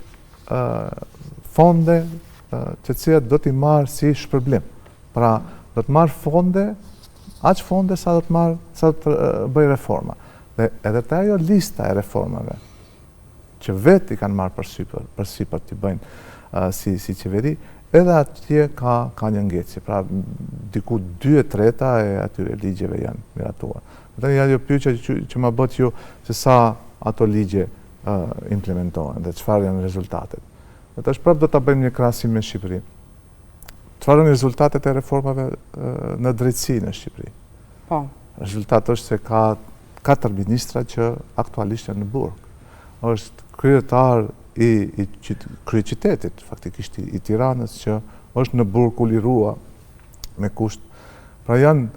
fonde të cilat do t'i marrë si shpërblim. Pra do të marrë fonde, aq fonde sa do të bëj reforma. Dhe edhe të ajo lista e reformave që vetë i kanë marrë përsipër t'i bëjnë si qeveri, edhe atje ka një ngecje. Pra diku 2/3 e atyre ligjeve janë miratuar. Dhe një ajo pyetja që ma bët ju se sa ato ligje implementohen dhe çfarë janë rezultatet. Dhe tash prapë do ta bëjmë një krahasim me Shqipërinë. Çfarë janë rezultatet e reformave në drejtësi në Shqipëri? Po. Rezultati është se ka 4 ministra që aktualisht janë në burg. Është kryetar i kryeqytetit, faktikisht i Tiranës, që është në burg u lirua me kusht. Pra janë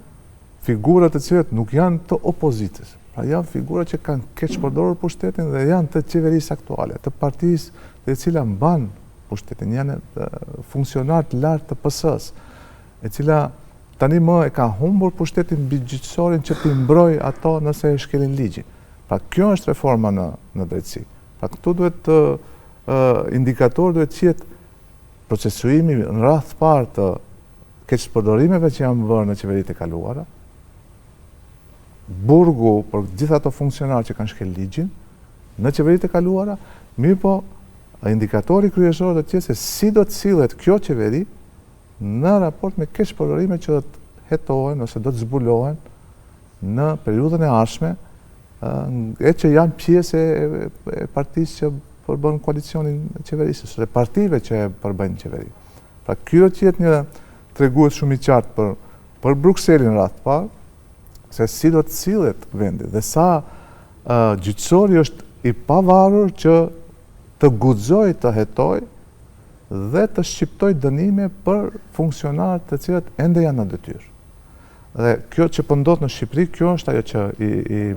figura të cilat nuk janë të opozitës. Pra janë figura që kanë keq përdorur pushtetin dhe janë të qeverisë aktuale, të partisë dhe cila mban pushtetin, janë funksionar të lartë të PS-s, e cila tani më e ka humbur pushtetin mbi gjyqësorin që t'i mbroj ato nëse e shkelin ligjin. Pra kjo është reforma në drejtësi. Pra këtu duhet indikator duhet qetë procesuimi në radhë të parë të keqpërdorimeve që janë bërë në qeveritë e kaluara, burgu për gjitha ato funksionarë që kanë shkel ligjin në qeveritë e kaluara, mirë po indikatori kryesor do të qetë se si do të sillet kjo qeveri në raport me keqpërdorime që do të hetohen ose do të zbulohen në periudhën e ardhshme, e që janë pjesë e partisë që përbën koalicionin qeverisës, ose partive që përbëjnë qeveri. Pra kjo që jetë një tregues shumë i qartë për Brukselin radhë parë, se si do të sillet vendi dhe sa gjyqësori është i pavarur që të guxoj të hetoj dhe të shqiptoj dënime për funksionarët të cilët ende janë në detyrë. Dhe kjo që po ndodh në Shqipëri, kjo është ajo që i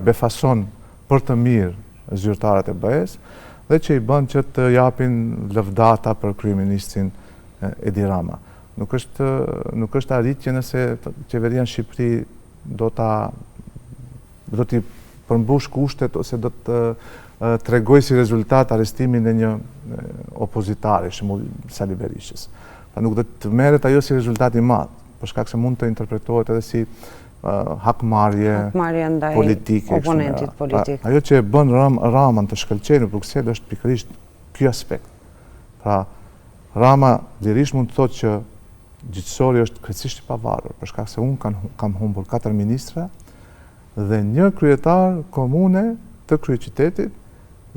befason për të mirë zyrtarët e BE-s dhe që i bën që të japin lëvdata për kryeministrin Edi Rama. Nuk është arritje nëse qeveria në Shqipëri do t'i përmbush kushtet ose do të tregoj si rezultat arrestimin e një opozitari, shembull Sali Berishës. Pra nuk do të merret ajo si rezultat i madh, për shkak se mund të interpretohet edhe si hakmarrje politike. Oponentit politik. Ajo që e bën Ramën të shkëlqejë në Bruksel është pikërisht ky aspekt. Pra Rama lirisht mund të thotë që gjyqësori është krejtësisht i pavarur, për shkak se unë kam humbur 4 ministra dhe një kryetar komune të kryeqytetit,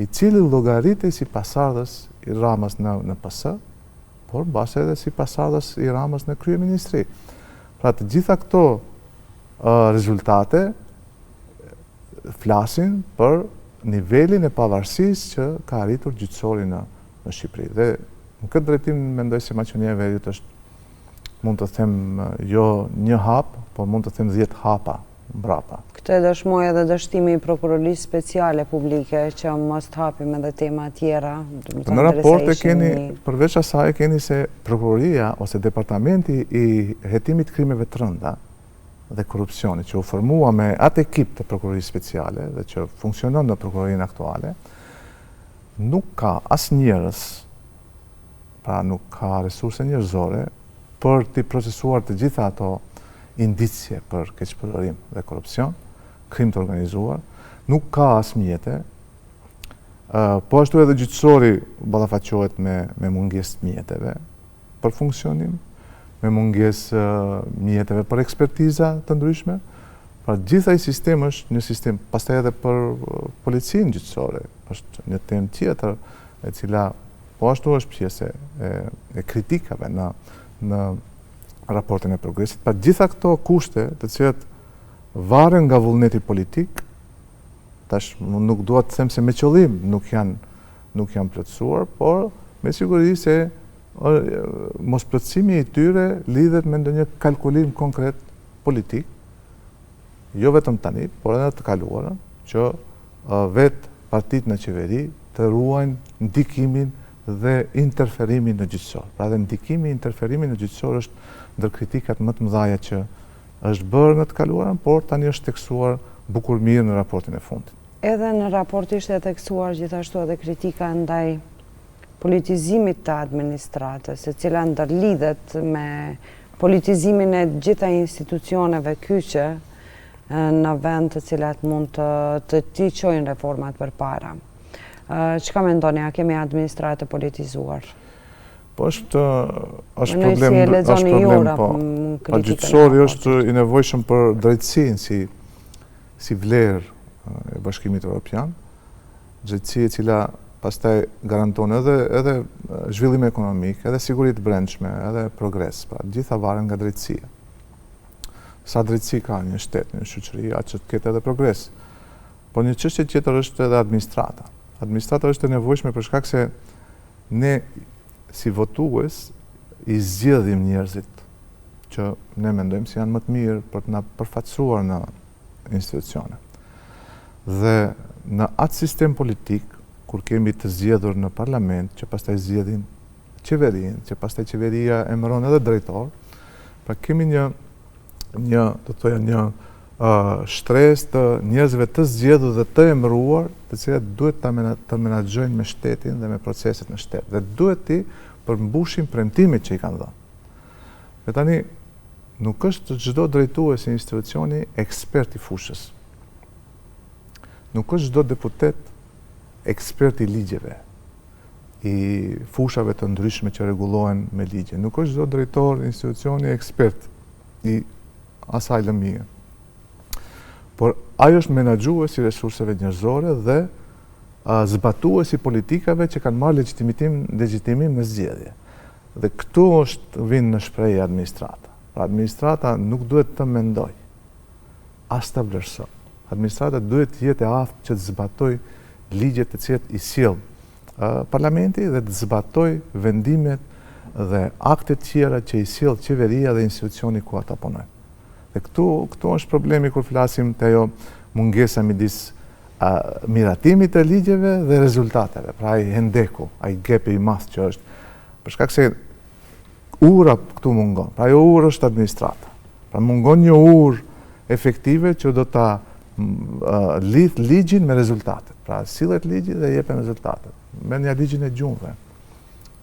i cili llogaritej si pasardhës i Ramës në PS, por mbase edhe si pasardhës i Ramës në kryeministri. Pra të gjitha këto rezultate flasin për nivelin e pavarësisë që ka arritur gjyqësori në Shqipëri. Dhe në këtë drejtim mendoj se Maqedonia e Veriut është, mund të them, jo një hap, por mund të them 10 hapa mbrapa. Këtë e dëshmoj edhe dështimi i prokurorisë speciale publike që mos të hapim edhe tema tjera. Në raport e keni, përveç asaj keni se prokuroria ose departamenti i hetimit krimeve të rënda dhe korupcionit që u formua me atë ekip të prokurorisë speciale dhe që funksionon në prokurorinë aktuale, nuk ka as njerëz, pra nuk ka resurse njerëzore për t'i procesuar të gjitha ato indicje për keqpërdorim dhe korupcion, krim të organizuar, nuk ka as mjete, po ashtu edhe gjyqësori ballafaqohet me mungesë mjeteve për funksionim, me mungesë mjeteve për ekspertiza të ndryshme. Pra gjitha i sistem është një sistem, pastaj edhe për policinë gjyqësore, është një temë tjetër e cila po ashtu është pjesë e kritikave në raportin e progresit. Pa gjitha këto kushte të cilat varen nga vullneti politik, tash nuk dua të them se me qëllim nuk janë plotësuar, por me siguri se mos plotësimi i tyre lidhet me ndonjë kalkulim konkret politik, jo vetëm tani, por edhe të kaluarën, që vetë partitë në qeveri të ruajnë ndikimin dhe interferimin në gjyqësor. Pra dhe ndikimi i interferimin në gjyqësor është ndër kritikat më të mëdha që është bërë në të kaluarën, por tani është teksuar bukur mirë në raportin e fundit. Edhe në raport ishte teksuar gjithashtu edhe kritika ndaj politizimit të administratës, e cila ndërlidhet me politizimin e gjitha institucioneve kyçe në vend të cilat mund të çojnë reformat përpara. Çka mendoni, a kemi administratë politizuar? Po është problem, po. Gjyqësori është i nevojshëm për drejtësinë si vlerë e Bashkimit Evropian, drejtësi e cila pastaj garanton edhe zhvillim ekonomik, edhe siguri të brendshme, edhe progres, pra gjitha varen nga drejtësia. Sa drejtësi ka një shtet, një shoqëri, aq që të ketë edhe progres. Por një çështje tjetër është edhe administrata. Administrata është e nevojshme për shkak se ne si votues i zgjedhim njerëzit që ne mendojmë se janë më të mirë për të na përfaqësuar në institucione. Dhe në atë sistem politik, kur kemi të zgjedhur në parlament, që pastaj zgjedhin qeverinë, që pastaj qeveria emëron edhe drejtor, pra kemi një shtresë të njerëzve të zgjedhur dhe të emëruar, të cilat duhet të menaxhojnë me shtetin dhe me proceset në shtet. Dhe duhet të përmbushin premtimet që i kanë dhënë. Dhe tani, nuk është çdo drejtues i institucioni ekspert i fushës. Nuk është çdo deputet ekspert i ligjeve, i fushave të ndryshme që rregullohen me ligje. Nuk është çdo drejtor i institucioni ekspert i asaj lëmie. Por ajo është menaxhues i resurseve njerëzore dhe zbatues i politikave që kanë marrë legjitimim në zgjedhje. Dhe këtu vinë në shprehje administrata. Pra administrata nuk duhet të mendoj, as të vlerësoj. Administrata duhet të jetë e aftë që të zbatoj ligjet të cilat i sjell parlamenti dhe të zbatoj vendimet dhe aktet tjera që i sjell qeveria dhe institucioni ku ata punojnë. Dhe këtu është problemi kur flasim të ajo mungesa midis miratimit të ligjeve dhe rezultateve. Pra ai hendeku, ai gepi i madh që është. Për shkak se ura këtu mungon. Pra ajo urë është administrata. Pra mungon një urë efektive që do ta lidh ligjin me rezultatet. Pra sillet ligji dhe jepen rezultatet. Merrni ligjin e gjunëve.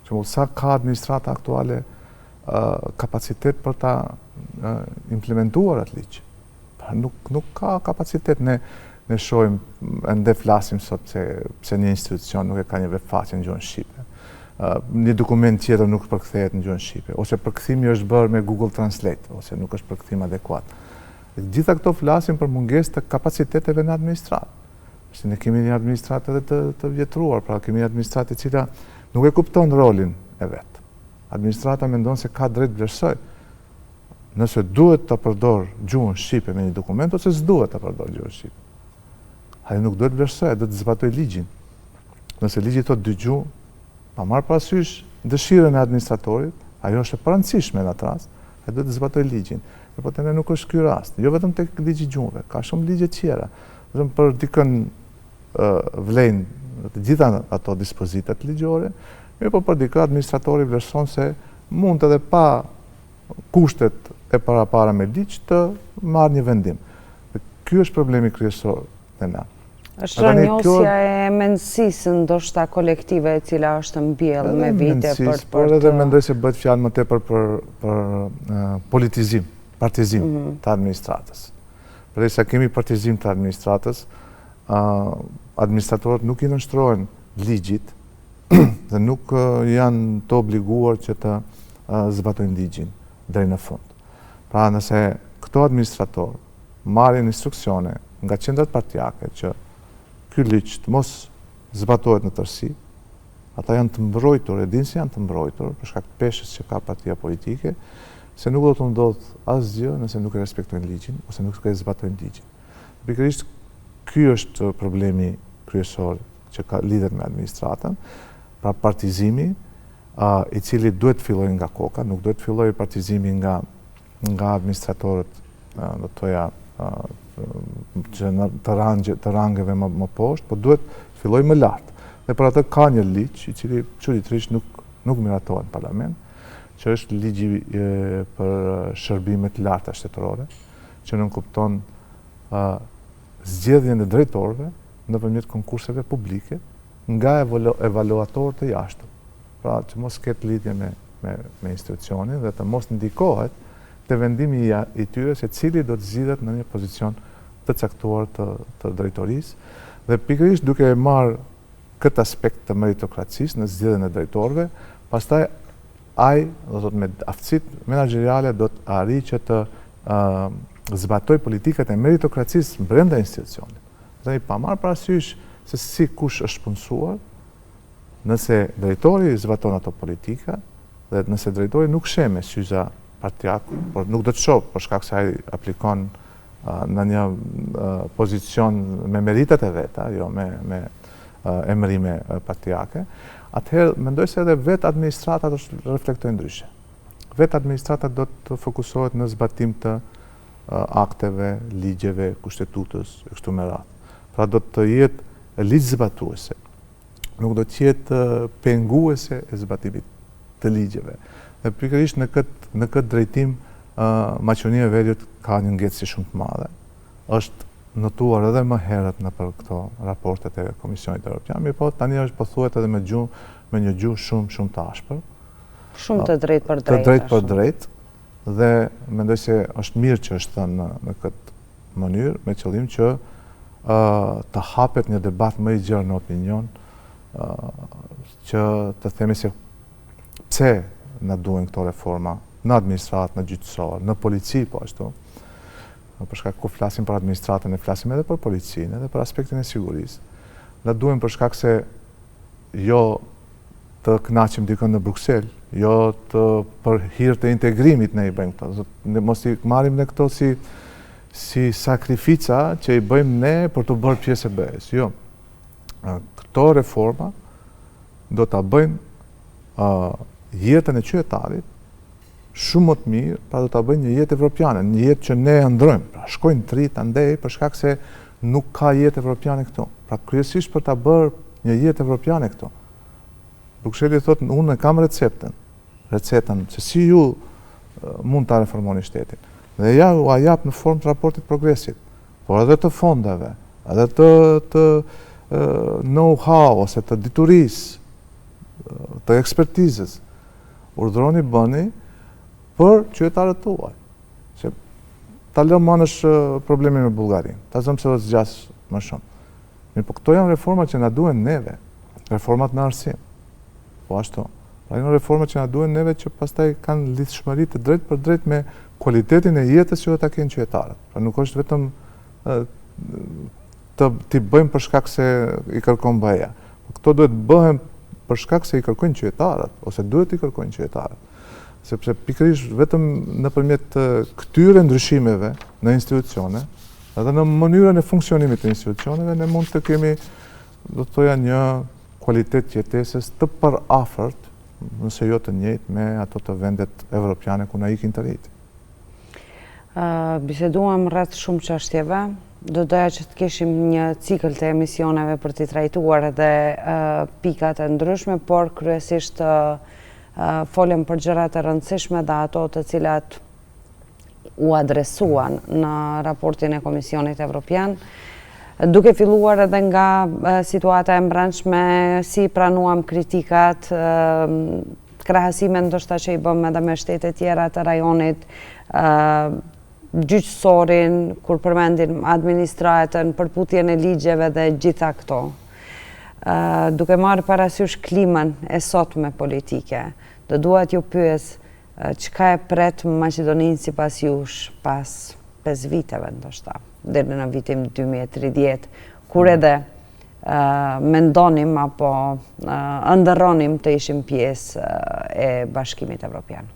Që sa ka administrata aktuale kapacitet për ta implementuar atë ligj. Pra nuk ka kapacitet. Ne shohim, ende flasim sot se një institucion nuk e ka një webfaqe në gjuhën shqipe. Një dokument tjetër nuk përkthehet në gjuhën shqipe, ose përkthimi është bërë me Google Translate, ose nuk është përkthim adekuat. Gjitha këto flasim për mungesë të kapaciteteve në administratë. Se ne kemi një administratë edhe të vjetruar, pra kemi një administratë e cila nuk e kupton rolin e vet. Administrata mendon se ka drejt vlerësoj. Nëse duhet të përdor gjuhën shqipe me një dokument, ose s'duhet të përdor gjuhën shqipe. Ai nuk duhet vlerësoj, duhet të zbatoj ligjin. Nëse ligji thot dy gjuhë, pa marrë parasysh dëshirën e administratorit, ajo është e parancishme në atë rast, ai duhet të zbatoj ligjin. Po tani nuk është ky rast, jo vetëm tek ligji gjuhëve, ka shumë ligje tjera. Vetëm për dikën vlejnë të gjitha ato dispozitat ligjore, po për dikë administratori vlerëson se mund edhe pa kushtet e para me ligj të marrë një vendim. Ky është problemi kryesor te na. Është rënjosja e mendësisë ndoshta kolektive e cila është mbjellë me vite për por edhe mendoj se bëhet fjalë më tepër për politizim, partizim të administratës. Përderisa kemi partizim të administratës, administratorët nuk i nënshtrohen ligjit dhe nuk janë të obliguar që të zbatojnë ligjin deri në fund. Pra nëse këto administratorë marrin instruksione nga qendrat partijake që ky ligj të mos zbatohet në tërësi, ata janë të mbrojtur, e dinë se janë të mbrojtur për shkak të peshës që ka partia politike, se nuk do të ndodhë asgjë nëse nuk e respektojnë ligjin ose nuk e zbatojnë ligjin. Pikërisht ky është problemi kryesor që lidhet me administratën, pra partizimi, i cili duhet filloj nga koka, nuk duhet filloj partizimi nga administratorët, do të thoja, që në të rangeve më poshtë, po duhet filloj më lartë. Dhe për atë ka një ligj i cili çuditërisht nuk miratohet në parlament, që është ligji për shërbimet larta shtetërore, që nënkupton zgjedhjen e drejtorëve nëpërmjet konkurseve publike nga evaluatorë të jashtëm. Pra që mos ketë lidhje me institucionin dhe të mos ndikohet të vendimi i tyre se cili do të zgjidhet në një pozicion të caktuar të drejtorisë, dhe pikërisht duke marrë këtë aspekt të meritokracisë në zgjedhjen e drejtorëve, pastaj ai, do të thotë, me aftësitë menaxheriale do të arrijë që të zbatoj politikat e meritokracisë brenda institucionit. Dhe pa marrë parasysh se si kush është punësuar, nëse drejtori zbaton ato politika dhe nëse drejtori nuk sheh me syza partiak, por nuk do të shoh për shkak se ai aplikon në një pozicion me meritat e veta, jo me emërime partiake, atëherë mendoj se edhe vetë administrata do të reflektojë ndryshe. Vetë administrata do të fokusohet në zbatim të akteve, ligjeve, kushtetutës, e kështu me radhë. Pra do të jetë ligj zbatuese, nuk do të jetë penguese e zbatimit të ligjeve. Dhe pikërisht në këtë drejtim, Maqedonia e Veriut ka një ngecësi shumë të madhe. Është notuar edhe më herët në për këto raportet e Komisionit Evropian, mirëpo tani është pothuajt edhe me një gjuhë shumë të ashpër. Shumë të drejtë për drejtë. Të drejtë për drejtë, dhe mendoj se është mirë që është thënë në këtë mënyrë, me qëllim që të hapet një debat më i gjerë në opinion, që të themi se pse na duhen këto reforma në administratë, në gjyqësor, në polici, po ashtu. Për shkak ku flasim për administratën, ne flasim edhe për policinë, edhe për aspektin e sigurisë. Na duhen për shkak se jo të kënaqim dikën në Bruksel, jo për hir të integrimit ne i bëjmë këto. Ne mos i marrim ne këto si sakrifica që i bëjmë ne për të bërë pjesë e BE-s. Jo. Këto reforma do ta bëjnë jetën e qytetarit shumë më të mirë, pra do ta bëjnë një jetë evropiane, një jetë që ne e ndrojmë. Pra shkojnë të ri, të ndej, për shkak se nuk ka jetë evropiane këtu. Pra kryesisht për ta bërë një jetë evropiane këtu. Brukseli thotë, unë e kam recetën se si ju mund ta reformoni shtetin. Dhe ja u jap në formë të raportit progresit, por edhe të fondeve, edhe të know-how ose të diturisë, të ekspertizës. Urdhëroni bëni për qytetarët tuaj. Se ta lëmë anësh problemin me Bullgarinë, ta zëmë se do të zgjas më shumë. Mirë, po këto janë reforma që na duhen neve, reformat në arsim. Po ashtu. Pra janë reforma që na duhen neve që pastaj kanë lidhshmëri të drejtë për drejtë me cilëtetin e jetës që do ta kenë qytetarët. Pra nuk është vetëm t'i bëjmë për shkak se i kërkon BE-ja. Këto duhet bëhen për shkak se i kërkojnë qytetarët, ose duhet i kërkojnë qytetarët. Sepse pikërisht vetëm nëpërmjet këtyre ndryshimeve në institucione, edhe në mënyrën e funksionimit të institucioneve, ne mund të kemi, do të thoja, një kualitet jetesës të përafërt, nëse jo të njëjtë me ato të vendet evropiane ku na ikin të rinjtë. Biseduam rreth shumë çështjeve. Do doja që të kishim një cikël të emisioneve për t'i trajtuar edhe pikat e ndryshme, por kryesisht folëm për gjërat e rëndësishme dhe ato të cilat u adresuan në raportin e Komisionit Evropian, duke filluar edhe nga situata e brendshme, si pranuam kritikat, krahasime ndoshta që i bëm edhe me shtete tjera të rajonit, gjyqësorin, kur përmendim administratën, përputjen e ligjeve dhe gjitha këto. Duke marrë parasysh klimën e sotme politike, do duhet ju pyes çka e pret Maqedoninë sipas jush pas 5 viteve ndoshta, deri në vitin 2030, kur edhe mendonim apo ndërronim të ishim pjesë e Bashkimit Evropian.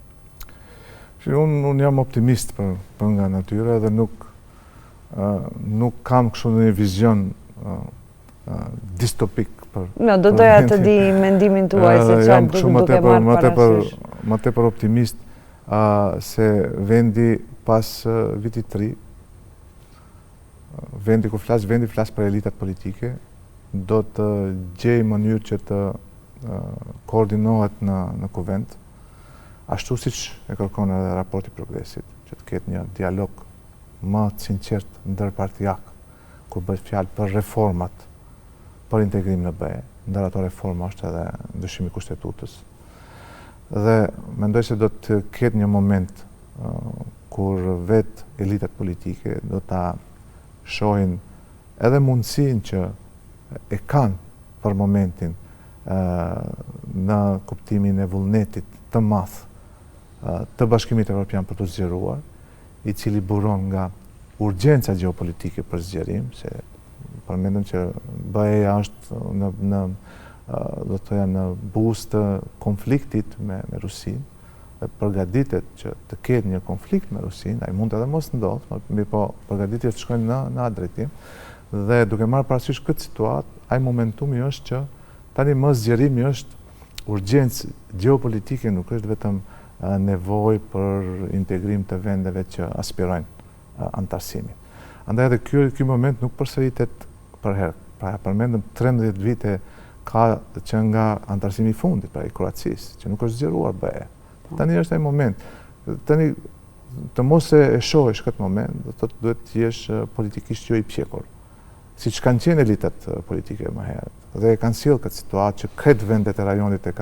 Unë jam optimist për nga natyra dhe nuk kam kështu një vizion distopik për do doja të di mendimin tuaj se çfarë duke marrë parasysh. Më tepër optimist se vendi pas vitit 3, vendi flas për elitat politike, do të gjej mënyrë që të koordinohet në kuvent, ashtu siç e kërkon edhe raporti Progresit, që të ketë një dialog më të sinqert ndërpartijak, kur bëhet fjalë për reformat, për integrim në BE, ndër ato reforma është edhe ndryshimi i kushtetutës. Dhe mendoj se do të ketë një moment kur vetë elitat politike do ta shohin edhe mundësinë që e kanë për momentin në kuptimin e vullnetit të madh të Bashkimit Evropian për të zgjeruar, i cili buron nga urgjenca gjeopolitike për zgjerim, se përmendëm që BE-ja është do të thoya në buz të konfliktit me Rusinë, dhe përgatitet që të ketë një konflikt me Rusinë, ai mund edhe mos ndodhë, mirë po përgatitjet shkojnë në atë drejtim, dhe duke marrë parasysh këtë situatë, ai momentumi është që tani më zgjerimi është urgjencë gjeopolitike, nuk është vetëm nevojë për integrim të vendeve që aspirojnë antarësimin. Andaj edhe ky moment nuk përsëritet për herë. Pra përmendëm 13 vite ka që nga antarësimi i fundit, pra i Kroacisë, që nuk është zgjeruar BE. Tani është ai moment. Tani të mos e shohësh këtë moment, do të thotë duhet të jesh politikisht jo i pjekur, siç kanë qenë elitat politike më herët. Dhe kanë sjellë këtë situatë që këtë vendet e rajonit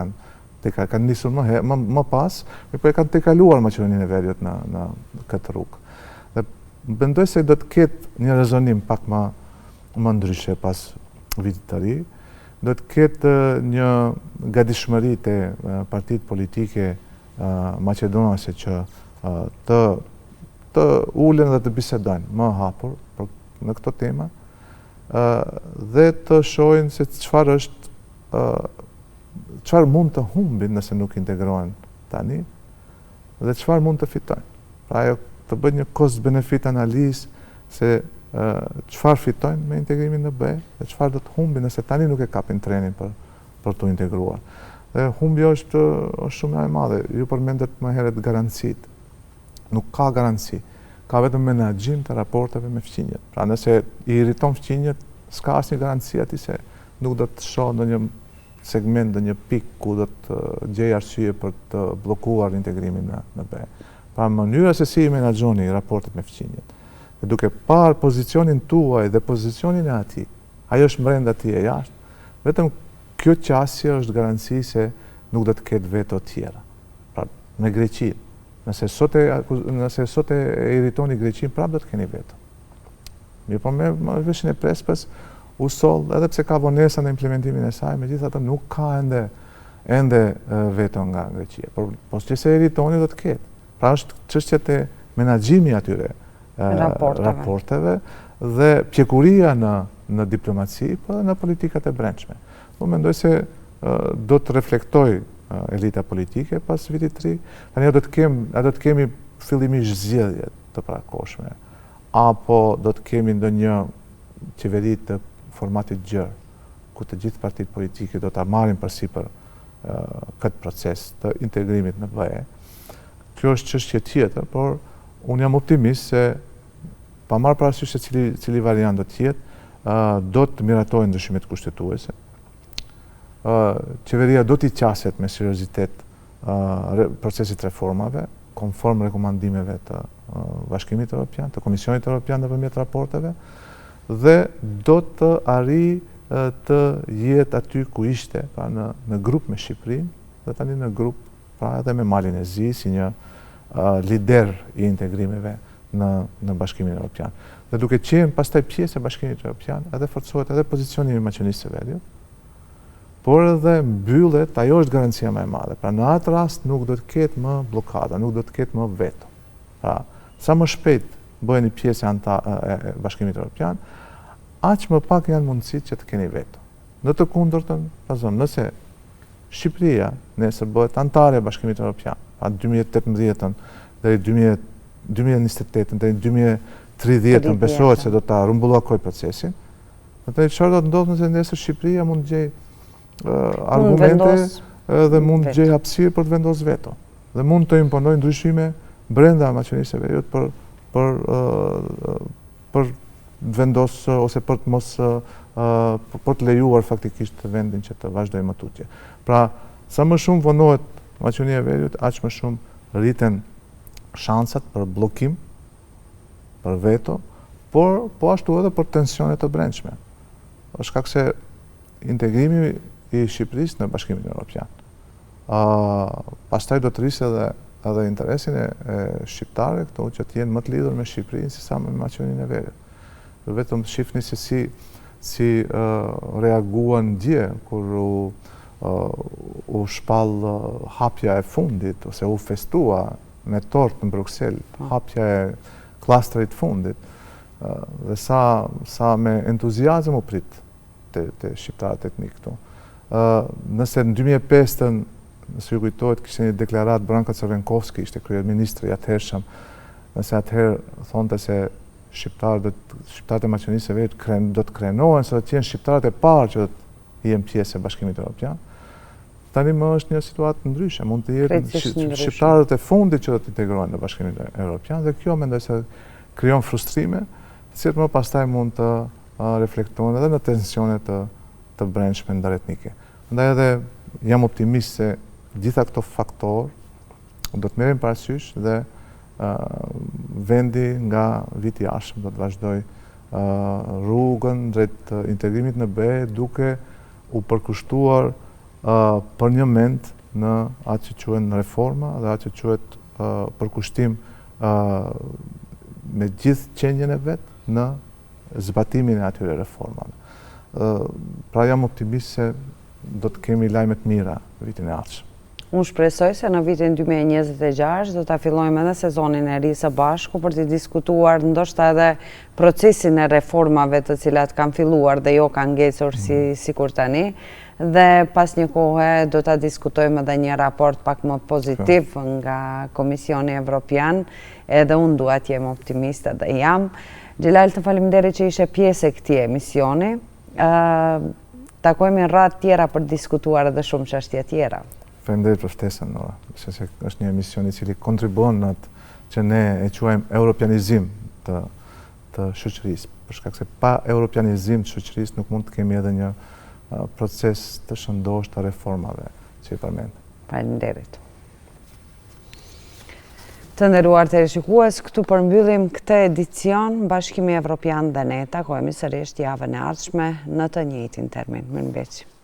kanë nisur më pas, por e kanë tejkaluar Maqedoninë e Veriut në këtë rrugë. Dhe mendoj se do të ketë një rezonim pak më ndryshe pas vitit të ri, do të ketë një gatishmëri te partitë politike maqedonase që të ulen dhe të bisedojnë më hapur në këto tema, dhe të shohin se çfarë mund të humbin nëse nuk integrohen tani dhe çfarë mund të fitojnë. Pra ajo të bëjë një cost-benefit analizë se çfarë fitojnë me integrimin në BE dhe çfarë do të humbin nëse tani nuk e kapin trenin për të integruar. Dhe humbja është shumë e madhe. Ju përmendet më herët garancitë. Nuk ka garanci. Ka vetëm menaxhim të raporteve me fqinjet. Pra nëse i irriton fqinjet, s'ka asnjë garanci aty se nuk do të shoh ndonjë segment, ndonjë pikë ku do të gjej arsye për të bllokuar integrimin në BE. Pra mënyra se si i menaxhoni raportet me fqinjet, dhe duke parë pozicionin tuaj dhe pozicionin e atij, ajo është brenda ti e jashtë, vetëm kjo qasje është garanci se nuk do të ketë veto tjera. Pra me Greqinë, nëse sot e irritoni Greqinë, prapë do të keni veto. Mirë, po me veshin e prespës u soll, edhe pse ka vonesa në implementimin e saj, megjithatë nuk ka ende veto nga Greqia. Por që se irritoni do të ketë. Pra është çështjet e menaxhimit atyre raporteve dhe pjekuria në diplomaci, por në politikat e brendshme. Po mendoj se do të reflektoj elita politike pas vitit 3. Tani do të kemi fillimisht zgjedhje të parakoshme, apo do të kemi ndonjë qeveri të formatit gjerë, ku të gjithë partitë politike do ta marrin përsipër këtë proces të integrimit në BE. Kjo është çështje tjetër, por unë jam optimist se pa marrë parasysh se cili variant do të jetë, do të miratojnë ndryshimet kushtetuese. Qeveria do t'i qaset me seriozitet procesit reformave, konform rekomandimeve të Bashkimit Evropian, të Komisionit Evropian nëpërmjet raporteve, dhe do të arrijë të jetë aty ku ishte, pra në grup me Shqipërinë, dhe tani në grup pra edhe me Malin e Zi si një lider i integrimeve në Bashkimin Evropian. Dhe duke qenë pastaj pjesë e Bashkimit Evropian, edhe forcohet edhe pozicioni i Maqedonisë së Veriut, por edhe mbyllet, ajo është garancia më e madhe. Pra në atë rast nuk do të ketë më blokada, nuk do të ketë më veto. Pra sa më shpejt bëheni pjesë e Bashkimit Evropian, aq më pak janë mundësitë që të keni veto. Në të kundërtën, nëse Shqipëria nesër bëhet antare e Bashkimit Evropian, pra 2018 deri 2028 deri 2030 besohet se do ta rumbullakoj procesin. Atë çfarë do të ndodhë nëse nesër Shqipëria mund të gjej argumente dhe mund të gjej hapësirë për të vendosur veto. Dhe mund të imponojë ndryshime brenda Maqedonisë së Veriut për vendosë ose për të mos për të lejuar faktikisht vendin që të vazhdojë më tutje. Pra, sa më shumë vonohet Maqedonia e Veriut, aq më shumë rriten shansat për bllokim, për veto, por po ashtu edhe për tensione të brendshme. Për shkak se integrimi i Shqipërisë në Bashkimin Evropian pastaj do të rrisë edhe interesin e shqiptarëve këto që të jenë më të lidhur me Shqipërinë se sa me Maqedoninë e Veriut. Vetëm shihni se si reaguan dje kur u shpall hapja e fundit ose u festua me tort në Bruksel hapja e klastrit fundit dhe sa me entuziazëm u prit te shqiptarët etnik këtu. Nëse në 2005 nëse ju kujtohet kishte një deklarat Branka Crvenkovski, ishte kryeministri i atëhershëm, nëse atëherë thonte se shqiptarët e Maqedonisë së Veriut do të krenohen se do të jenë shqiptarët e parë që do të jenë pjesë e Bashkimit Evropian. Tani më është një situatë ndryshe, mund të jenë shqiptarët e fundit që do të integrohen në Bashkimin Evropian dhe kjo mendoj se krijon frustrime, të cilat më pastaj mund të reflektohen edhe në tensione të brendshme ndërretnike. Ndaj edhe jam optimist se gjitha këto faktorë do të merren parasysh dhe vendi nga viti i ardhshëm do të vazhdoj rrugën drejt integrimit në BE duke u përkushtuar për një mend në atë që quhen reforma dhe atë që quhet përkushtim me gjithë qenjen e vet në zbatimin e atyre reformave. Pra jam optimist se do të kemi lajme të mira vitin e ardhshëm. Unë shpresoj se në vitin 2026 do ta fillojmë edhe sezonin e ri së bashku për të diskutuar ndoshta edhe procesin e reformave të cilat kanë filluar dhe jo kanë ngecur sikur tani. Dhe pas një kohe do ta diskutojmë edhe një raport pak më pozitiv nga Komisioni Evropian, edhe unë dua të jem optimiste dhe jam. Xhelal, të faleminderit që ishe pjesë e këtij emisioni. Takojmë në radhë tjera për të diskutuar edhe shumë çështje tjera. Faleminderit për ftesën, Nora. Se është një emision i cili kontribuon në atë që ne e quajmë europianizim të shoqërisë. Për shkak se pa europianizim të shoqërisë nuk mund të kemi edhe një proces të shëndosh të reformave që i përmend. Faleminderit. Të nderuar teleshikues, këtu përmbyllim këtë edicion. Bashkimi Evropian dhe ne takohemi sërish javën e ardhshme në të njëjtin termin. Mirëmbëngjes.